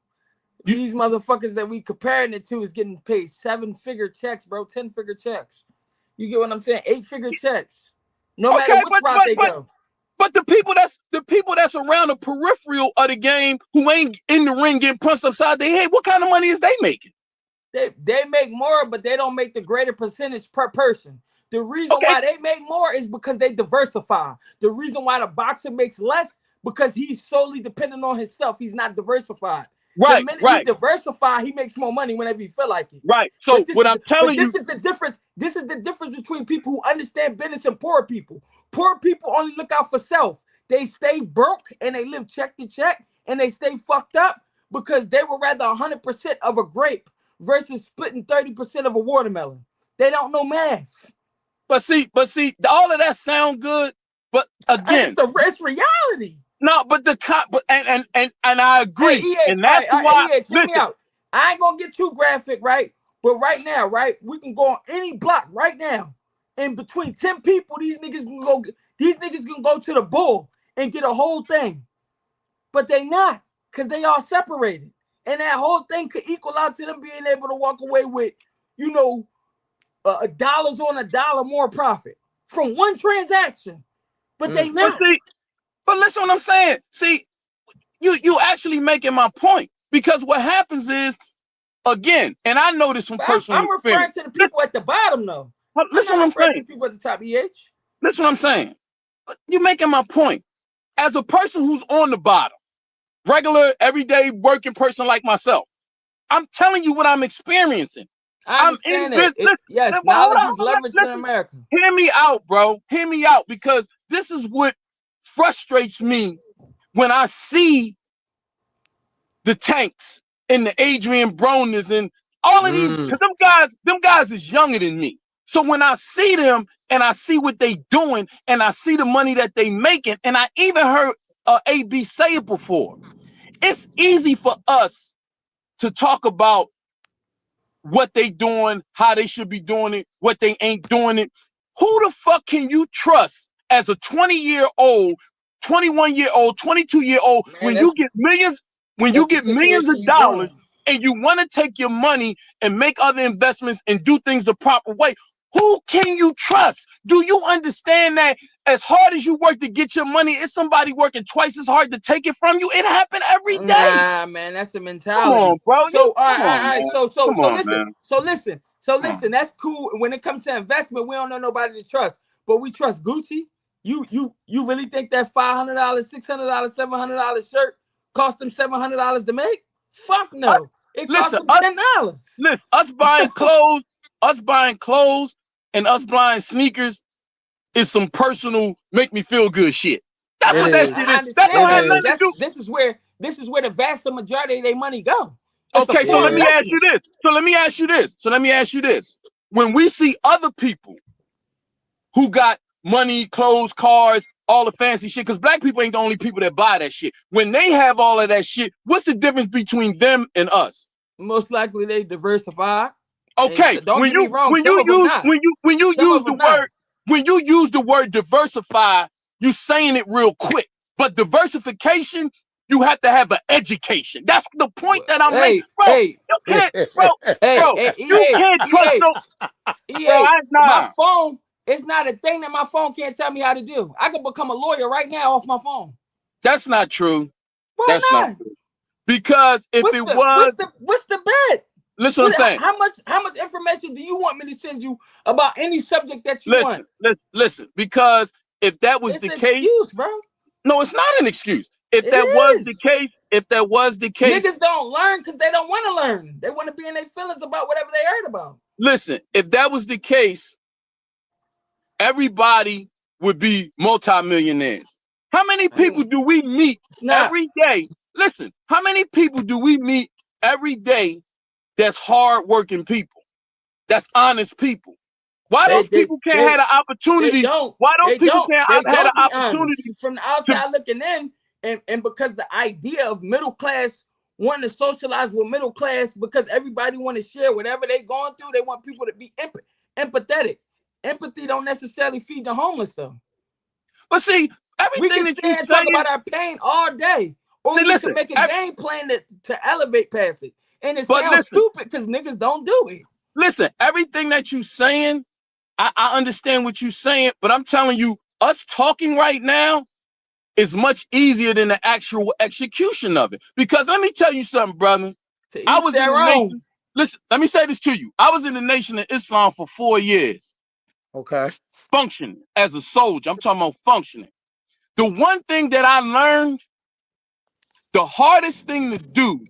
You, These motherfuckers that we comparing it to is getting paid 7-figure checks, bro. 10-figure checks. You get what I'm saying? 8-figure checks. No matter okay, which route they go. but the people that's around the peripheral of the game who ain't in the ring getting punched upside their head, what kind of money is they making? They make more, but they don't make the greater percentage per person. The reason Okay, why they make more is because they diversify. The reason why the boxer makes less because he's solely dependent on himself. He's not diversified. The right, minute he right, diversify, he makes more money whenever he feel like it. right. But So what I'm telling you, this is the difference. This is the difference between people who understand business and poor people. Poor people only look out for self. They stay broke and they live check to check and they stay fucked up because they would rather 100% of a grape versus splitting 30% of a watermelon. They don't know math. but see, all of that sound good, but again, It's reality. no, but but and I Hey, agree, EH, and all that's right, why. EH, hear me Listen, out. I ain't gonna get too graphic, right? But right now, right, we can go on any block right now. And between 10 people, these niggas can go to the bull and get a whole thing. But they not, because they all separated. And that whole thing could equal out to them being able to walk away with, you know, dollars on a dollar more profit from one transaction. But Mm. they not. but listen what I'm saying. See, you actually making my point because what happens is again, and I know this from But personal I'm referring experience. to the people at the bottom, though. I'm Listen not what I'm referring to saying. the people at the top. EH. Listen what I'm saying. You're making my point. As a person who's on the bottom, regular, everyday working person like myself, I'm telling you what I'm experiencing. I I'm in understand it. business. Yes, Well, hold knowledge on, is leveraged in listen. America. Hear me out, bro. Hear me out, because this is what frustrates me when I see the Tanks and the Adrian Broners and all of these, because them guys is younger than me. So when I see them and I see what they doing and I see the money that they making, and I even heard AB say it before, it's easy for us to talk about what they doing, how they should be doing it, what they ain't doing it. Who the fuck can you trust as a 20-year-old, 21-year-old, 22-year-old Man, when you get that's the millions situation of you brought up. dollars and you want to take your money and make other investments and do things the proper way? Who can you trust? Do you understand that as hard as you work to get your money, it's somebody working twice as hard to take it from you? It happen every day. Nah, man, that's the Come on, mentality. bro. So, Come on, all right. man. Come So on, listen. man. Come on. That's cool. When it comes to investment, we don't know nobody to trust, but we trust Gucci. You really think that $500, $600, $700 shirt cost them $700 to make? Fuck no. It cost Listen, them $10. us buying clothes and us buying sneakers is some personal make me feel good shit. That's It what that is. shit I is. That It don't understand have that, but nothing to is. do. this is where the vast majority of their money go. It's a Okay, so form let of Yeah. me ask you investment. this. When we see other people who got money, clothes, cars, all the fancy shit, because black people ain't the only people that buy that shit. When they have all of that shit, what's the difference between them and us? Most likely they diversify. And Okay, so don't get me wrong, when some you of them use not. when you Some use of the them not. word diversify, you saying it real quick. But diversification, you have to have an education. That's the point that I'm making, Hey, bro. hey, You can't, bro, hey, bro. hey, You can't trust no, bro. My Nah. phone is not a thing that my phone can't tell me how to do. I could become a lawyer right now off my phone. That's not true. Why That's not not? true. Because if it was, What's the bet? listen what I'm saying. How much information do you want me to send you about any subject that you want? Listen. Because if that was It's the an case, excuse, bro. no, it's not an excuse. It is. If that was the case, Niggas don't learn because they don't want to learn. They want to be in their feelings about whatever they heard about. listen, if that was the case, everybody would be multimillionaires. How many people do we meet Nah, every day? Listen, how many people do we meet every day that's hardworking people, that's honest people? Why they those they people can't they have the they opportunity? don't. Why those people can't They have the don't be honest. opportunity From the to? outside looking in, and because the idea of middle class wanting to socialize with middle class because everybody want to share whatever they going through. They want people to be empathetic. Empathy don't necessarily feed the homeless though. But see, We everything can that sit you and talk saying. about our pain all day, or See, we can listen, make a game plan to elevate past it. And it but sounds stupid because niggas don't do it. listen, everything that you saying, I understand what you're saying, but I'm telling you, us talking right now is much easier than the actual execution of it. Because let me tell you something, brother. To I each was in their the own. nation. Listen, let me say this to you. I was in the Nation of Islam for 4 years, Okay. functioning as a soldier. I'm talking about functioning. The one thing that I learned, the hardest thing to do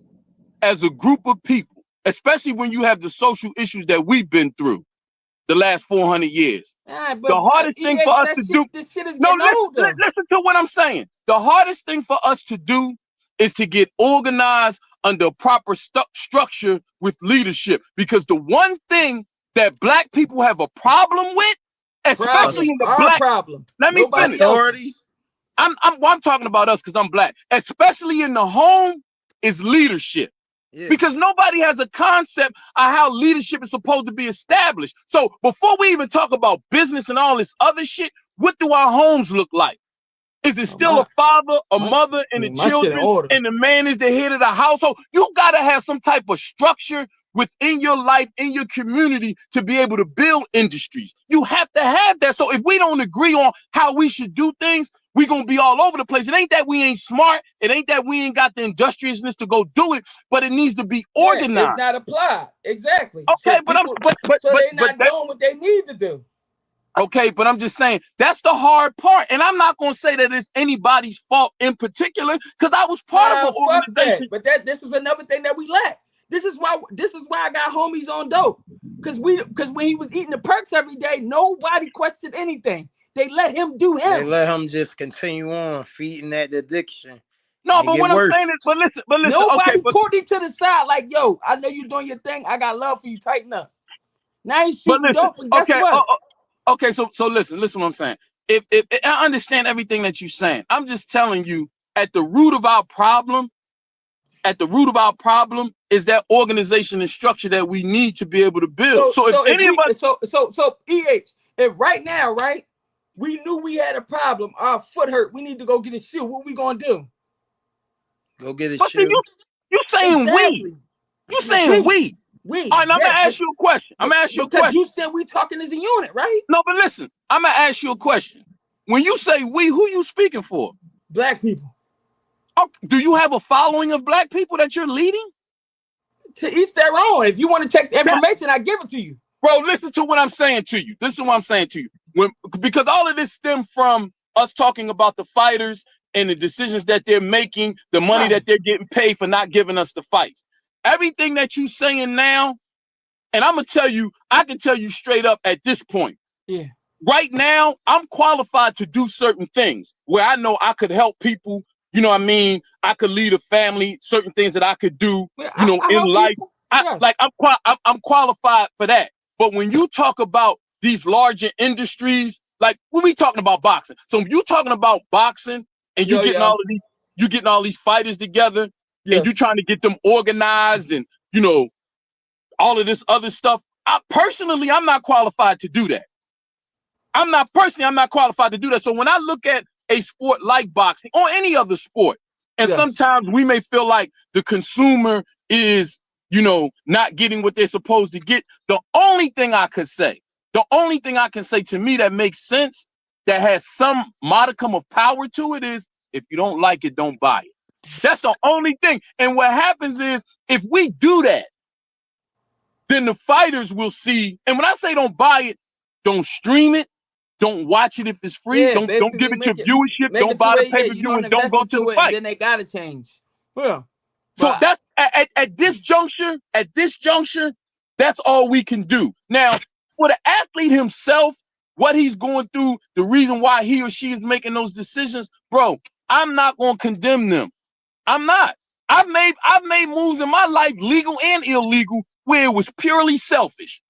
as a group of people, especially when you have the social issues that we've been through the last 400 years. The But hardest thing for EH, us to do, this shit is no, getting old though. listen to what I'm saying. The hardest thing for us to do is to get organized under proper structure with leadership. Because the one thing that black people have a problem with, especially Problem. in the Our black, problem. let me Nobody finish. else's. Authority. I'm talking about us because I'm black, especially in the home, is leadership. Yeah. Because nobody has a concept of how leadership is supposed to be established. So before we even talk about business and all this other shit, what do our homes look like? Is it Oh, still a father, a mother, and the my shit in children, order. and the man is the head of the household? You gotta have some type of structure within your life, in your community, to be able to build industries. You have to have that. So if we don't agree on how we should do things, we gonna be all over the place. It ain't that we ain't smart. It ain't that we ain't got the industriousness to go do it, but it needs to be organized. It's not applied. Exactly. Okay, So people, so they're not doing what they need to do. Okay, but I'm just saying that's the hard part, and I'm not gonna say that it's anybody's fault in particular because I was part of an organization. But this is another thing that we lack. This is why I got homies on dope. Because when he was eating the perks every day, nobody questioned anything. They let him do him. They let him just continue on feeding that addiction. No, but what I'm saying is, but listen. Nobody okay, pulled him to the side like, yo, I know you're doing your thing. I got love for you. Tighten up. Now he's shooting dope, and guess what? Okay, so listen what I'm saying. If I understand everything that you're saying, I'm just telling you at the root of our problem is that organization and structure that we need to be able to build. So if right now, right, we knew we had a problem, our foot hurt, we need to go get a shoe. What we gonna do? Go get a shoe. You saying exactly. You saying we. All right, I'm gonna ask you a question. Because you said we talking as a unit, right? No, but listen, I'm gonna ask you a question. When you say we, who you speaking for? Black people. Oh, do you have a following of black people that you're leading? To each their own. If you want to check the information, I give it to you. Bro, listen to what I'm saying to you. Because all of this stemmed from us talking about the fighters and the decisions that they're making, the money that they're getting paid for not giving us the fights. Everything that you saying now, and I'm gonna tell you, I can tell you straight up at this point. Yeah. Right now, I'm qualified to do certain things where I know I could help people. You know what I mean? I could lead a family, certain things that I could do, in life. I'm qualified for that. But when you talk about these larger industries, like when we talking about boxing, so you talking about boxing and you getting all these fighters together and you trying to get them organized and all of this other stuff. I'm not qualified to do that. I'm not qualified to do that. So when I look at a sport like boxing or any other sport, and sometimes we may feel like the consumer is, not getting what they're supposed to get. The only thing I can say to me that makes sense, that has some modicum of power to it is, if you don't like it, don't buy it. That's the only thing. And what happens is, if we do that, then the fighters will see. And when I say don't buy it, don't stream it. Don't watch it if it's free. Don't give it your viewership. Don't buy the pay-per-view and don't go to the fight. Then they gotta change. Well, so that's at this juncture, that's all we can do. Now, for the athlete himself, what he's going through, the reason why he or she is making those decisions, bro, I'm not gonna condemn them. I'm not. I've made moves in my life, legal and illegal, where it was purely selfish.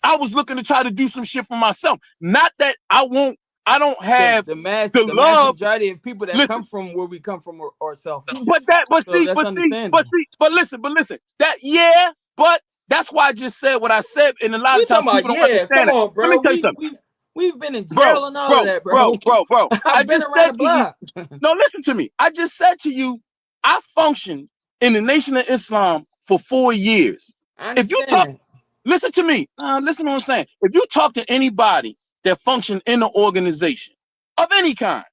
I was looking to try to do some shit for myself. Not that I don't have the mass majority of people that come from where we come from are selfish. But listen. But that's why I just said what I said. And a lot of times people don't understand. Come on, bro. Let me tell you something. We've been in jail and all of that, bro. Bro. I've been around the block. No, listen to me. I just said to you, I functioned in the Nation of Islam for 4 years. If you talk, listen to me. Listen to what I'm saying. If you talk to anybody that functioned in an organization of any kind,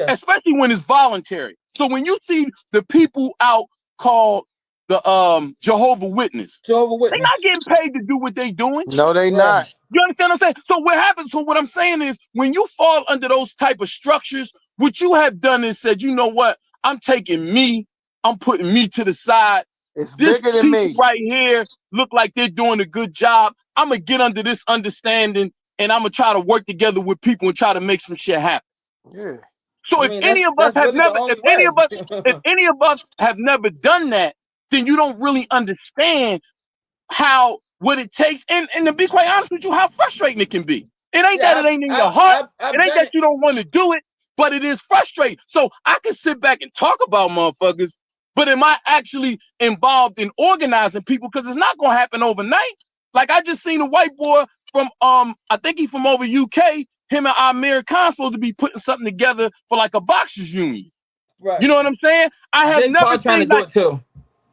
especially when it's voluntary. So when you see the people out called the Jehovah's Witness, they're not getting paid to do what they're doing. No, they not. You understand what I'm saying? So what happens? So what I'm saying is, when you fall under those type of structures, what you have done is said, you know what? I'm taking me. I'm putting me to the side. It's bigger than me. Right here look like they're doing a good job. I'm gonna get under this understanding, and I'm gonna try to work together with people and try to make some shit happen. Yeah. So if any of us have never done that, then you don't really understand what it takes. And to be quite honest with you, how frustrating it can be. It ain't that it ain't in your heart. It ain't that you don't want to do it, but it is frustrating. So I can sit back and talk about motherfuckers, but am I actually involved in organizing people? Because it's not gonna happen overnight. Like, I just seen a white boy from I think he from over UK. Him and Amir Khan supposed to be putting something together for like a boxers union. Right. You know what I'm saying? I have never seen do it too.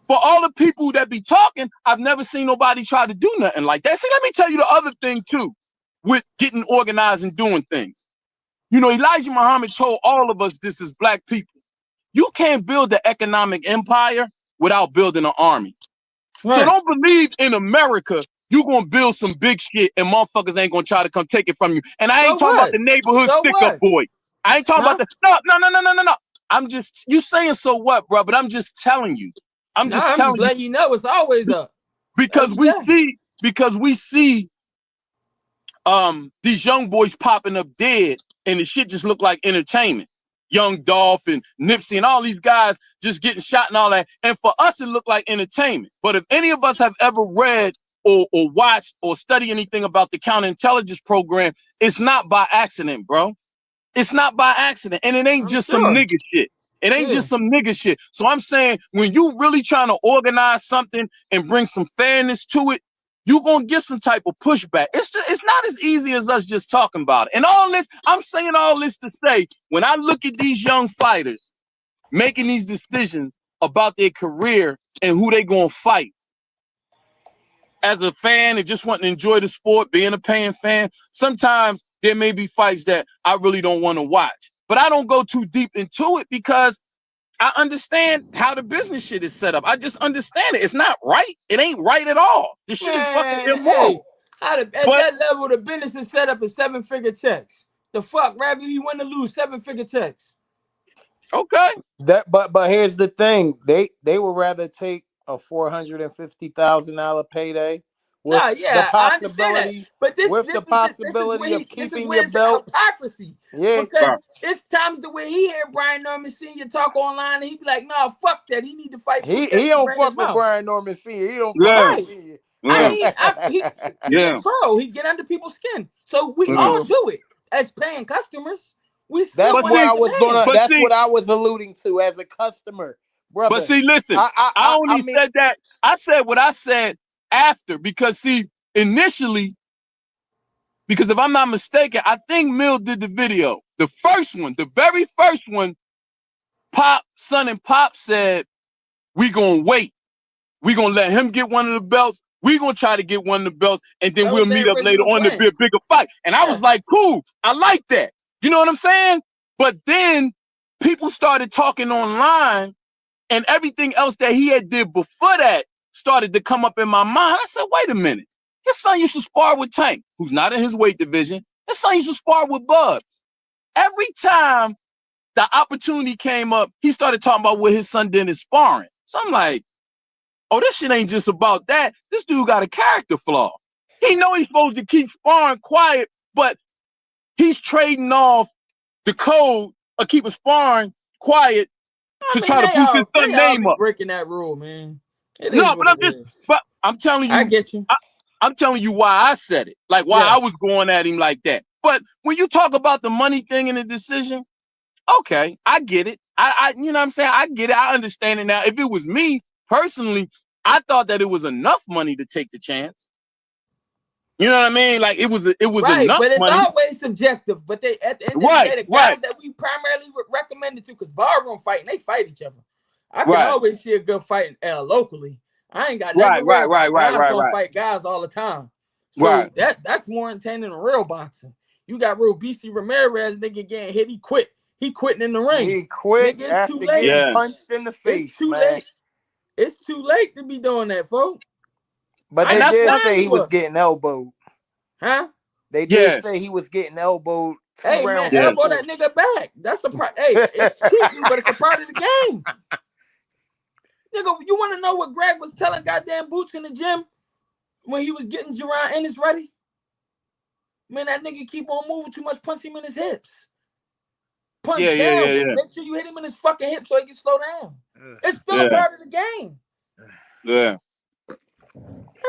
For all the people that be talking, I've never seen nobody try to do nothing like that. See, let me tell you the other thing too, with getting organized and doing things. You know, Elijah Muhammad told all of us this as black people. You can't build an economic empire without building an army. So Right. don't believe in America you gonna build some big shit and motherfuckers ain't gonna try to come take it from you. And I So ain't talking about what? the neighborhood So stick-up what? boy. I ain't talking about Huh? the no. I'm just you saying so what, bro? But I'm just telling you. I'm Nah, just I'm just telling you letting you know it's always up because every day. we see these young boys popping up dead and the shit just look like entertainment. Young Dolph and Nipsey and all these guys just getting shot and all that. And for us, it looked like entertainment. But if any of us have ever read or watched or studied anything about the counterintelligence program, it's not by accident, bro. It's not by accident. And it ain't I'm just some sure. nigga shit. It ain't Yeah. just some nigga shit. So I'm saying when you really trying to organize something and bring some fairness to it, you're gonna get some type of pushback. It's not as easy as us just talking about it. And all this, I'm saying all this to say, when I look at these young fighters making these decisions about their career and who they gonna fight, as a fan and just wanting to enjoy the sport, being a paying fan, sometimes there may be fights that I really don't want to watch. But I don't go too deep into it because I understand how the business shit is set up. I just understand it. It's not right. It ain't right at all. This shit is fucking Man, hey, immoral. at But that level, the business is set up as 7-figure checks. The fuck, rather you win or lose, 7-figure checks. okay. But here's the thing: they would rather take a $450,000 payday Nah, with the yeah, I understand that, possibility but with the possibility of this is keeping where your it's belt. hypocrisy. Yeah, Because Right. it's times the way he hear Brian Norman Sr. talk online, and he be like, "Nah, fuck that. He need to fight he Boots he to don't bring his fuck with mouth." Brian Norman Sr. He don't fuck Yeah. with Right. Sr. I Yeah. mean, he a Yeah. troll. He get under people's skin. So we Yeah. all do it as paying customers. We still That's But want where to see, I see was the man. gonna. but That's see, what I was alluding to as a customer, but brother. see, listen, I I only mean, said that. I said what I said after because see, initially, because if I'm not mistaken, I think Mill did the video. The first one, the very first one, Pop, Son and Pop said, we gonna wait. We gonna let him get one of the belts. We gonna try to get one of the belts, and then That we'll was their meet up later original on to be plan. a bigger fight. And I was Yes. like, cool, I like that. You know what I'm saying? But then people started talking online, and everything else that he had did before that started to come up in my mind. I said, wait a minute. His son used to spar with Tank, who's not in his weight division. His son used to spar with Bud. Every time the opportunity came up, he started talking about what his son did in sparring. So I'm like, oh, this shit ain't just about that. This dude got a character flaw. He know he's supposed to keep sparring quiet, but he's trading off the code of keeping sparring quiet I to mean, try to boost his they son's all name be up. breaking that rule, man. It is No, what it is. but I'm telling I you, get you. I'm telling you why I said it, like why I Yes. was going at him like that. But when you talk about the money thing and the decision, okay, I get it. You know what I'm saying? I get it. I understand it now. If it was me personally, I thought that it was enough money to take the chance. You know what I mean? Like it was Right, enough but it's money. always subjective. But they, at the end of the Right, day, the right, guys that we primarily recommended to, because barroom fighting, they fight each other. I can right, always see a good fight locally. I ain't got nothing to right, worry right, right, about. right, Guys right, gonna right, fight guys all the time. right. So that's more intense than real boxing. You got real BC Ramirez, nigga getting hit. He quit. He quitting in the ring. he quit Nigga, it's too after late. getting Yeah, punched in the It's face, too man. late. It's too late to be doing that, folks. But I and they ain't that's did one. say lying he to was her. getting elbowed. Huh? They did Yeah, say he was getting elbowed two Hey man, rounds yeah. elbow before. that nigga back. That's the part. Hey, it's cheating, but it's a part of the game. Nigga, you want to know what Greg was telling goddamn Boots in the gym when he was getting Jerron Ennis ready? Man, that nigga keep on moving too much. Punch him in his hips. Yeah, Punch yeah, down. yeah, yeah, Make sure you hit him in his fucking hips so he can slow down. It's still a yeah, part of the game. yeah.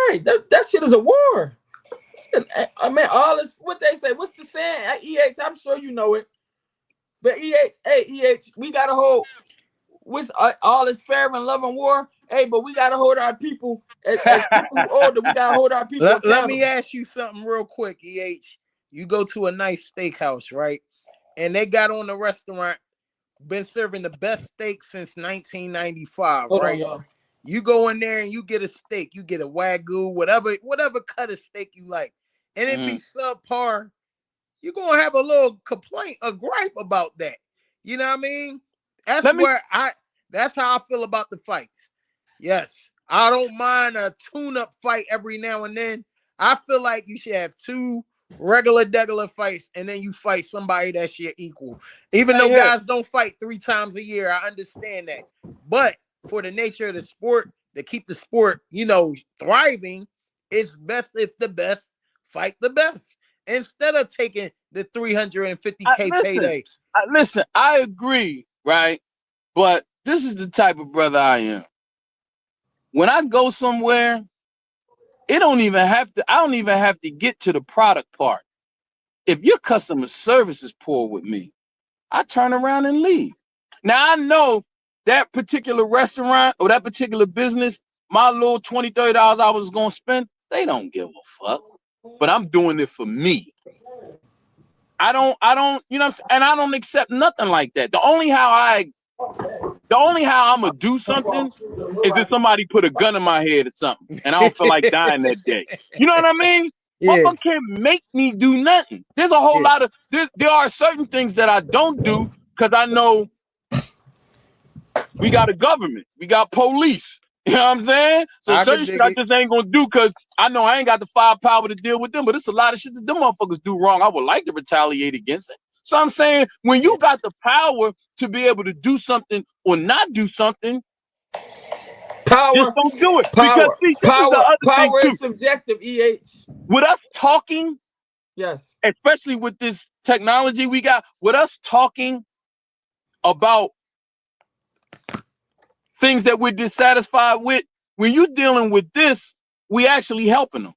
Hey, that shit is a war. I mean, all this, what they say, what's the saying at EH? I'm sure you know it. But EH, hey, EH, we got to hold with all this fair and love and war. Hey, but we got to hold our people, as people who older, we got to hold our people Let me accountable. ask you something real quick, EH. You go to a nice steakhouse, right? And they got on the restaurant, been serving the best steak since 1995, Hold on, right? y'all. You go in there and you get a steak, you get a Wagyu, whatever cut of steak you like, and it be Mm. subpar. you're gonna have a little complaint, a gripe about that. You know what I mean? That's Let me where that's how I feel about the fights. Yes, I don't mind a tune-up fight every now and then. I feel like you should have two regular fights, and then you fight somebody that's your equal. Even hey though here. guys don't fight 3 times a year, I understand that. But for the nature of the sport, to keep the sport, thriving, it's best if the best fight the best instead of taking the 350K Listen, payday. listen. I agree, right? But this is the type of brother I am. When I go somewhere, it don't even have to. I don't even have to get to the product part. If your customer service is poor with me, I turn around and leave. Now I know that particular restaurant or that particular business, my little $20, $30 I was gonna spend, they don't give a fuck. But I'm doing it for me. I don't, and I don't accept nothing like that. The only how I'm gonna do something is if somebody put a gun in my head or something, and I don't feel like dying that day. You know what I mean? Yeah, Motherfucker can't make me do nothing. There's a whole yeah. lot of there are certain things that I don't do because I know we got a government, we got police. You know what I'm saying? So I can certain shit dig I it. just ain't gonna do because I know I ain't got the firepower to deal with them. But it's a lot of shit that them motherfuckers do wrong. I would like to retaliate against it. So I'm saying when Yeah. you got the power to be able to do something or not do something, just Power, don't do it. Because power, see, this is the power, other thing power too. is subjective. With us talking, Yes. especially with this technology we got, with us talking about things that we're dissatisfied with, when you're dealing with this, we actually helping them.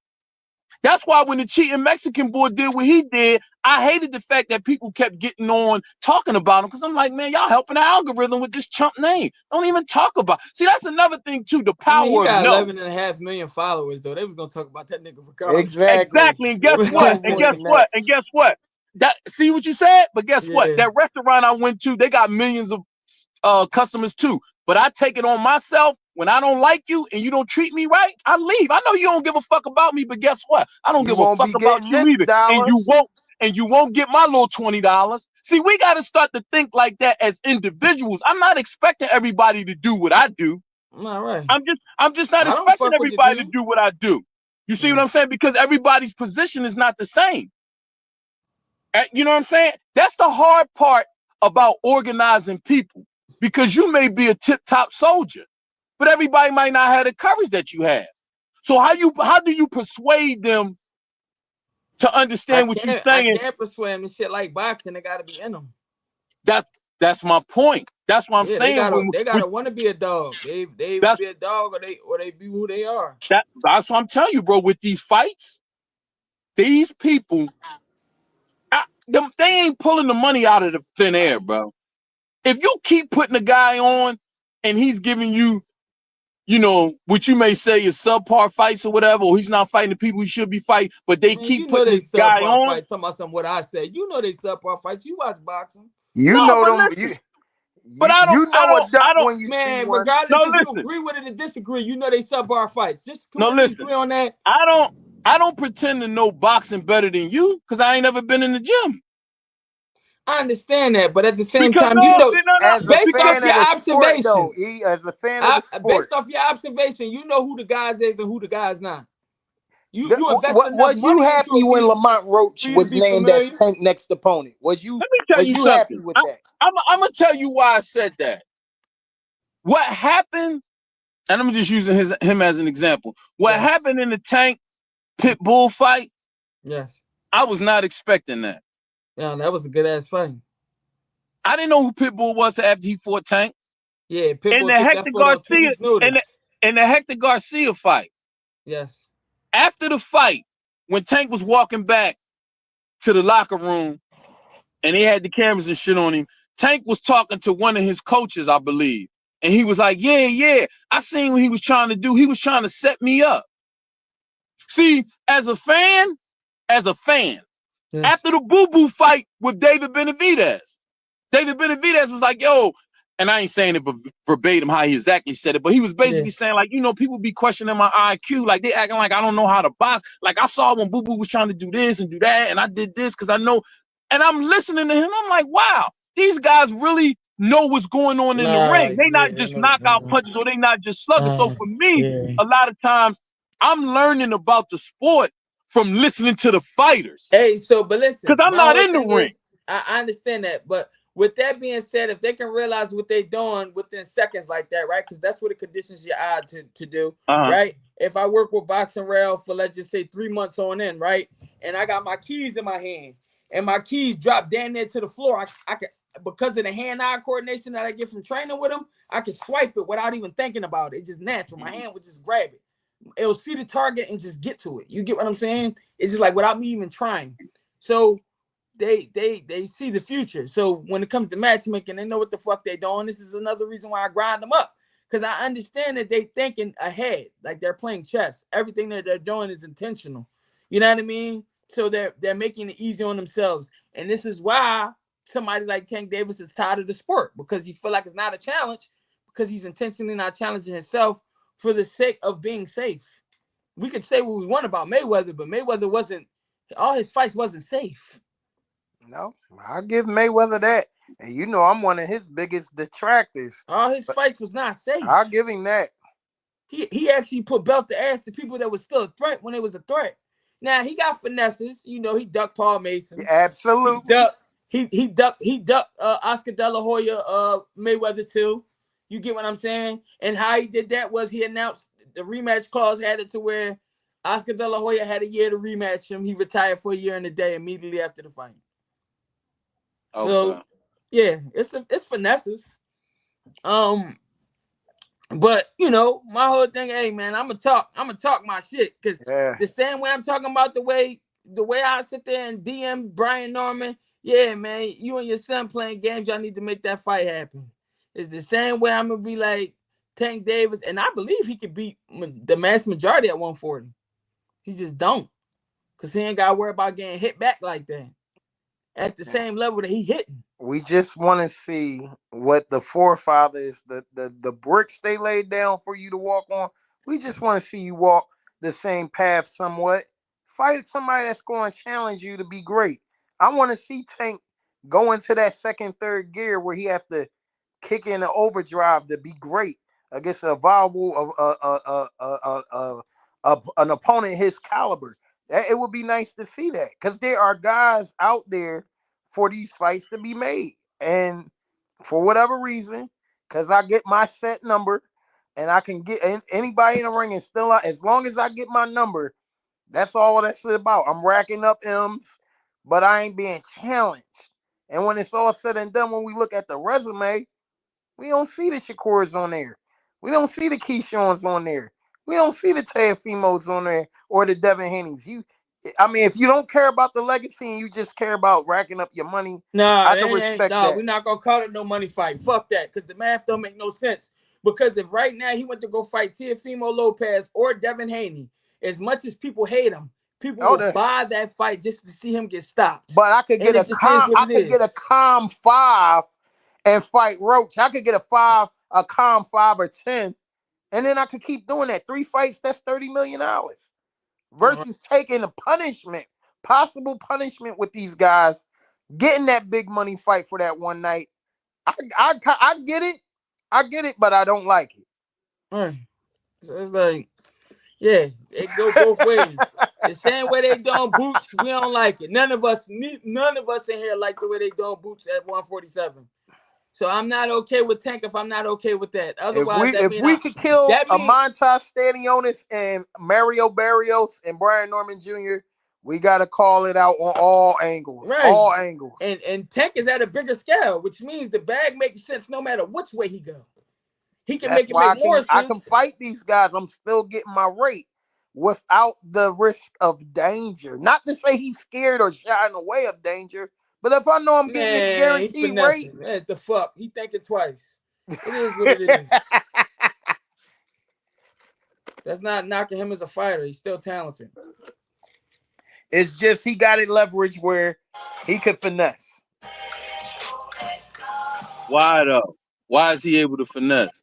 That's why when the cheating Mexican boy did what he did, I hated the fact that people kept getting on talking about him because I'm like, man, y'all helping the algorithm with this chump name. Don't even talk about. See, that's another thing too. The I mean, he power of got no. 11.5 million followers, though. They was gonna talk about that nigga regardless. Exactly. Exactly. And guess It's what? no And more guess than that. what? And guess what? That see what you said? But guess what? Yeah. That restaurant I went to, they got millions of customers too. But I take it on myself when I don't like you and you don't treat me right, I leave. I know you don't give a fuck about me, but guess what? I don't You give a won't fuck be about getting you this either. dollars. And you won't get my little $20. See, we got to start to think like that as individuals. I'm not expecting everybody to do what I do. All right. I'm just not I don't expecting fuck with the everybody to dude. do what I do. You see what Mm. I'm saying? Because everybody's position is not the same. You know what I'm saying? That's the hard part about organizing people because you may be a tip-top soldier, but everybody might not have the courage that you have. So how do you persuade them to I understand what you're can't. I saying? can't persuade him. This shit like boxing. They gotta be in them. That's that's my point. That's what I'm Yeah, they saying. gotta. When, They when gotta want to be a dog. They that's be a dog, or they be who they are. that's what I'm telling you, bro. With these fights, these people, they ain't pulling the money out of the thin air, bro. If you keep putting a guy on and he's giving you, what you may say is subpar fights or whatever, or he's not fighting the people he should be fighting, but they Man, keep you know putting they this guy subpar on. fights. Talking about some what I said. You know they subpar fights. You watch boxing. You No, know but them. listen, but You you know a duck when you see Man, one. regardless no, if you listen, agree with it or disagree, you know they subpar fights. Just can no, we listen. agree on that? I don't, I don't pretend to know boxing better than you because I ain't never been in the gym. I understand that, but at the same Because time, no, see, no, As a based because off fan your of the sport, though, observation, as a fan of the based sport, off your observation, you know who the guys is and who the guys not. You invested what enough was you money into happy it when Lamont for Roach you to was be named as familiar. Tank next opponent? Was you let me tell was you you happy something. with that? I'm gonna tell you why I said that. What happened, and I'm just using him as an example. What Yes, happened in the Tank Pit Bull fight, yes, I was not expecting that. yeah, that was a good ass fight. I didn't know who Pitbull was after he fought Tank. Yeah, In Pitbull the took that Hector fight on two Garcia, weeks' in the, notice. in the Hector Garcia fight, Yes, after the fight, when Tank was walking back to the locker room and they had the cameras and shit on him, Tank was talking to one of his coaches, I believe. And he was like, yeah, I seen what he was trying to do. He was trying to set me up. See, as a fan, yes, after the Boo Boo fight with David Benavidez was like, yo, and I ain't saying it verbatim how he exactly said it, but he was basically saying, like, you know, people be questioning my IQ, like they acting like I don't know how to box. Like I saw when Boo Boo was trying to do this and do that, and I did this because I know. And I'm listening to him. I'm like, wow, these guys really know what's going on in the ring. They not just knockout punches, or they not just sluggers. So for me, a lot of times I'm learning about the sport from listening to the fighters. Hey, so but listen, because I'm not in the ring. I understand that, but with that being said, if they can realize what they're doing within seconds like that, right? Because that's what it conditions your eye to do, right? If I work with Boxing Rail for, let's just say, 3 months on end, right? And I got my keys in my hand, and my keys drop down there to the floor, I can, because of the hand-eye coordination that I get from training with them, I can swipe it without even thinking about it. It's just natural. My hand would just grab it. It'll see the target and just get to it. You get what I'm saying? It's just like without me even trying. So they see the future. So when it comes to matchmaking, they know what the fuck they doing. This is another reason why I grind them up, because I understand that they thinking ahead, like they're playing chess. Everything that they're doing is intentional. You know what I mean? So they're making it easy on themselves. And this is why somebody like Tank Davis is tired of the sport, because he feel like it's not a challenge, because he's intentionally not challenging himself for the sake of being safe. We could say what we want about Mayweather, but Mayweather wasn't, all his fights wasn't safe. No, I'll give Mayweather that. And you know I'm one of his biggest detractors. All his fights was not safe. I'll give him that. He actually put belt to ass to people that was still a threat when it was a threat. Now he got finesses, you know, he ducked Paul Mason. Absolutely. He ducked Oscar De La Hoya, Mayweather too. You get what I'm saying? And how he did that was he announced the rematch clause had it to where Oscar De La Hoya had a year to rematch him. He retired for a year and a day immediately after the fight. Okay. So yeah, it's finesses. But you know, my whole thing, hey man, I'm gonna talk my shit, because the same way I'm talking about the way I sit there and DM Brian Norman, yeah, man, you and your son playing games, y'all need to make that fight happen. It's the same way I'm gonna be like Tank Davis, and I believe he could beat the mass majority at 140. He just don't, because he ain't got to worry about getting hit back like that at the same level that he hitting. We just want to see what the forefathers, the bricks they laid down for you to walk on. We just want to see you walk the same path somewhat. Fight somebody that's going to challenge you to be great. I want to see Tank go into that second, third gear where he have to kick in the overdrive to be great against a viable an opponent his caliber. It would be nice to see that, because there are guys out there for these fights to be made, and for whatever reason, because I get my set number and I can get anybody in the ring and still, as long as I get my number, that's all that's about. I'm racking up M's, but I ain't being challenged. And when it's all said and done, when we look at the resume, we don't see the Shakurs on there. We don't see the Keyshawn's on there. We don't see the Teofimos on there or the Devin Haney's. If you don't care about the legacy and you just care about racking up your money, I can respect that. We're not gonna call it no money fight. Fuck that, because the math don't make no sense. Because if right now he went to go fight Teofimo Lopez or Devin Haney, as much as people hate him, people will buy that fight just to see him get stopped. But I could get a calm 5 and fight Roach. I could get a calm 5 or 10, and then I could keep doing that. 3 fights, that's $30 million. Versus taking a possible punishment with these guys, getting that big money fight for that one night. I get it, but I don't like it. So it's like, yeah, it go both ways. The same way they doing Bouts, we don't like it. None of us in here like the way they doing Bouts at 147. So I'm not okay with Tank if I'm not okay with that. Otherwise, if we could kill Montas Stanionis and Mario Barrios and Brian Norman Jr., we got to call it out on all angles. Right. All angles. And Tank is at a bigger scale, which means the bag makes sense no matter which way he go. He can make more sense. I can fight these guys. I'm still getting my rate without the risk of danger. Not to say he's scared or shying away of danger, but if I know I'm getting this guaranteed rate, man, the fuck, he thinking twice. It is what it is. That's not knocking him as a fighter. He's still talented. It's just he got it leveraged where he could finesse. Why though? Why is he able to finesse?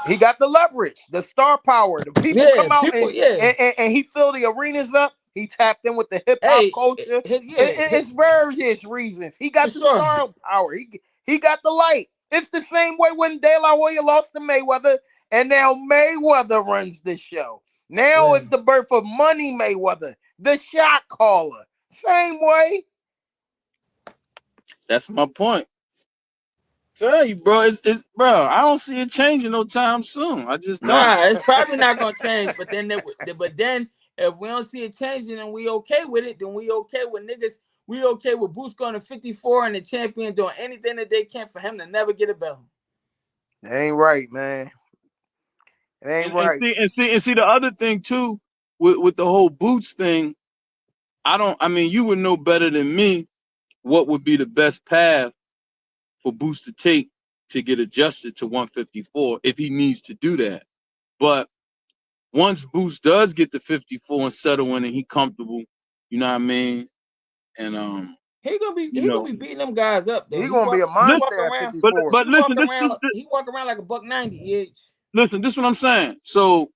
He got the leverage, the star power. The people Yeah, come out people. Yeah. and he filled the arenas up. He tapped in with the hip hop Hey, culture. his, It's various reasons. He for got the sure. star power. He got the light. It's the same way when De La Hoya lost to Mayweather, and now Mayweather runs the show. Now Right. it's the birth of Money Mayweather, the shot caller. Same way. That's my point. Tell you, bro, it's bro. I don't see it changing no time soon. I just don't. Nah, it's probably not gonna change. But then if we don't see it changing and we okay with it, then we okay with niggas. We okay with Boots going to 54 and the champion doing anything that they can for him to never get a belt. It ain't right, man. It ain't And, and right. see and see and see the other thing too with the whole Boots thing. I mean, you would know better than me what would be the best path for Boots to take to get adjusted to 154 if he needs to do that. But once Boots does get to 54 and settle in and he comfortable, you know what I mean? And He you gonna know, be beating them guys up though. He gonna be a He listen, walk monster at around. $54. but listen, He walk around like a buck 90 EH. listen, this is what I'm saying. So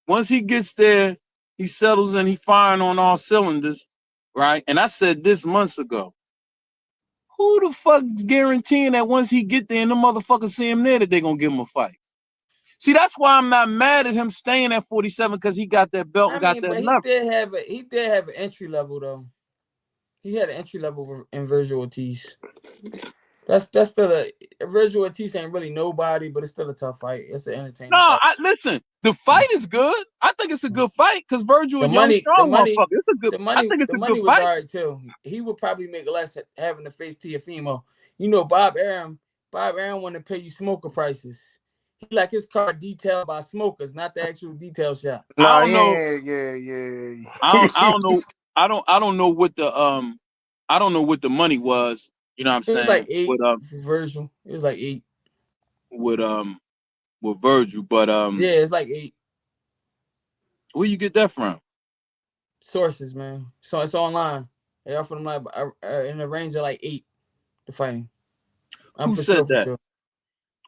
once he gets there, he settles and he firing on all cylinders, right? And I said this months ago. Who the fuck is guaranteeing that once he get there and the motherfuckers see him there that they gonna give him a fight? See, that's why I'm not mad at him staying at 47 because he got that belt I and got mean, that but leverage. he did have an entry level though. He had an entry level in Virgil Ortiz. That's still a Virgil Ortiz ain't really nobody, but it's still a tough fight. It's an No, entertaining fight. listen, the fight is good. I think it's a good fight because Virgil a The young, money, the strong money, motherfucker. It's a good. I think it's the a good money was fight. alright too. He would probably make less having to face Teofimo. You know, Bob Arum want to pay you smoker prices. He like his car detailed by smokers, not the actual detail shop. I No, don't know. yeah. I don't know. I don't know what the I don't know what the money was. You know what I'm It was like saying? 8 for Virgil. It was like 8. With with Virgil, but Yeah, it's like 8 where you get that from? sources, man. So it's online. They offer them like in the range of like 8 to fighting. I'm Who for sure, said for that? sure.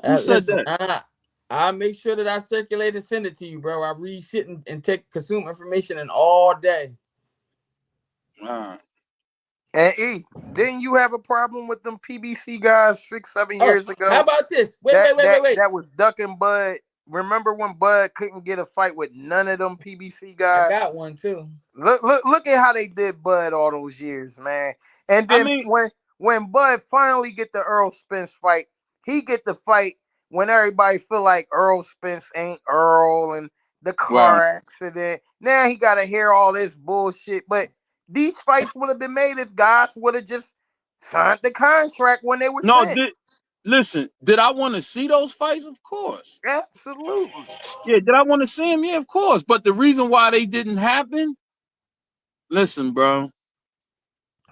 Who said Listen, that? I make sure that I circulate and send it to you, bro. I read shit and take consume information and all day. Uh, And didn't you have a problem with them PBC guys 6-7 Oh, years how ago? about this? That Wait. that was ducking Bud. Remember when Bud couldn't get a fight with none of them PBC I guys? got one too. Look at how they did Bud all those years, man. And I then mean, when Bud finally get the Earl Spence fight, he get the fight when everybody feel like Earl Spence ain't Earl and the right. car accident. Now he gotta hear all this bullshit. But these fights would have been made if guys would have just signed the contract when they were No, signed. listen, did I want to see those fights? Of course. Absolutely. Yeah, did I want to see them? Yeah, of course. But the reason why they didn't happen, listen, bro,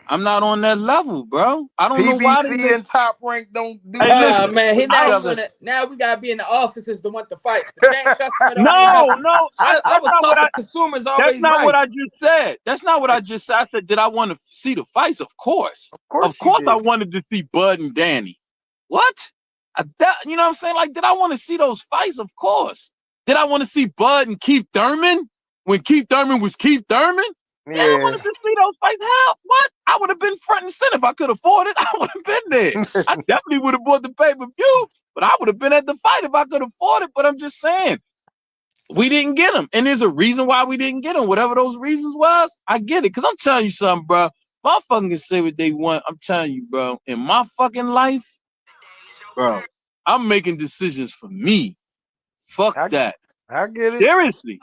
I'm not on that level, bro. I don't know why they PBC didn't. and Top Rank don't do Hey, Ah listen, business man, with he I each now he don't. other. wanna now we gotta be in the offices to want the fights. The paying customer don't mean No, nothing. no, I that's was not taught what the I. consumer's That's always not what right. I just said. That's not what I just said. I said, did I want to see the fights? Of course. Of Of course you course I did. wanted to see Bud and Danny. What? You know what I'm saying? Like, did I want to see those fights? Of course. Did I want to see Bud and Keith Thurman when Keith Thurman was Keith Thurman? Yeah, I Yeah. wanted to see those fights. Hell, what? I would have been front and center if I could afford it. I would have been there. I definitely would have bought the pay-per-view, but I would have been at the fight if I could afford it. But I'm just saying, we didn't get them. And there's a reason why we didn't get them. Whatever those reasons was, I get it. Because I'm telling you something, bro. Motherfuckers can say what they want. I'm telling you, bro. In my fucking life, bro, I'm making decisions for me. Fuck I that. I get it. Seriously.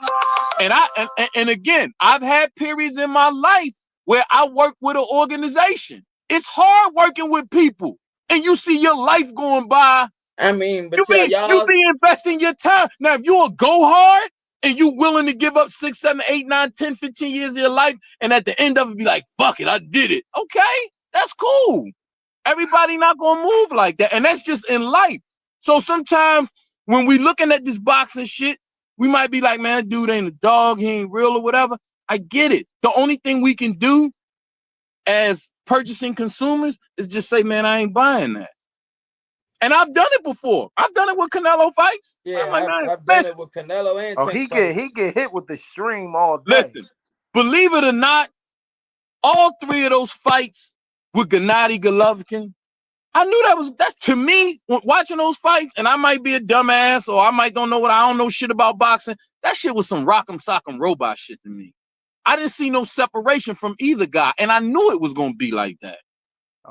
And again, I've had periods in my life where I work with an organization. It's hard working with people. And you see your life going by. I mean, You but be you y'all be investing your time. Now, if you will go hard and you willing to give up 6, 7, 8, 9, 10, 15 years of your life, and at the end of it be like, fuck it, I did it. Okay, that's cool. Everybody not gonna move like that. And that's just in life. So sometimes when we looking at this boxing shit, we might be like, man, that dude ain't a dog, he ain't real or whatever. I get it. The only thing we can do as purchasing consumers is just say, man, I ain't buying that. And I've done it before. I've done it with Canelo fights. Yeah, I'm like, I've man, done it with Canelo and Oh, Tank he fights. get hit with the stream all day. listen, believe it or not, all three of those fights with Gennady Golovkin, I knew that's to me, watching those fights, and I might be a dumbass or I don't know shit about boxing. That shit was some rock'em sock'em robot shit to me. I didn't see no separation from either guy, and I knew it was gonna be like that.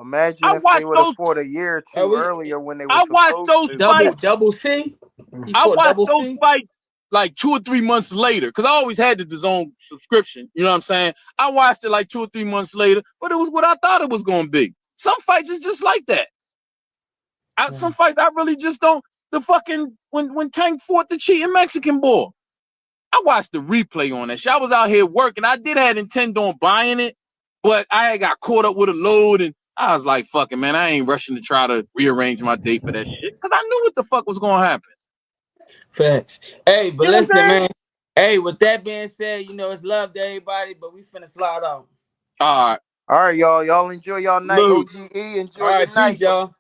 Imagine I if they watched would have those. fought a year or two earlier when they were I watched supposed those to. fights. Double C. He I fought watched double those C. fights like 2 or 3 months later, because I always had the DAZN subscription. You know what I'm saying? I watched it like 2 or 3 months later, but it was what I thought it was gonna be. Some fights is just like that. Some fights I really just don't. The fucking when Tank fought the cheating Mexican boy, I watched the replay on that shit. I was out here working. I did have intent on buying it, but I had got caught up with a load, and I was like, "Fucking man, I ain't rushing to try to rearrange my day for that shit," because I knew what the fuck was gonna happen. Facts. Hey, but You know what I'm listen, saying? man. Hey, with that being said, it's love to everybody, but we finna slide out. All right. All right, y'all. Y'all enjoy y'all night. Luke. OGE, enjoy All your right, peace, night. y'all.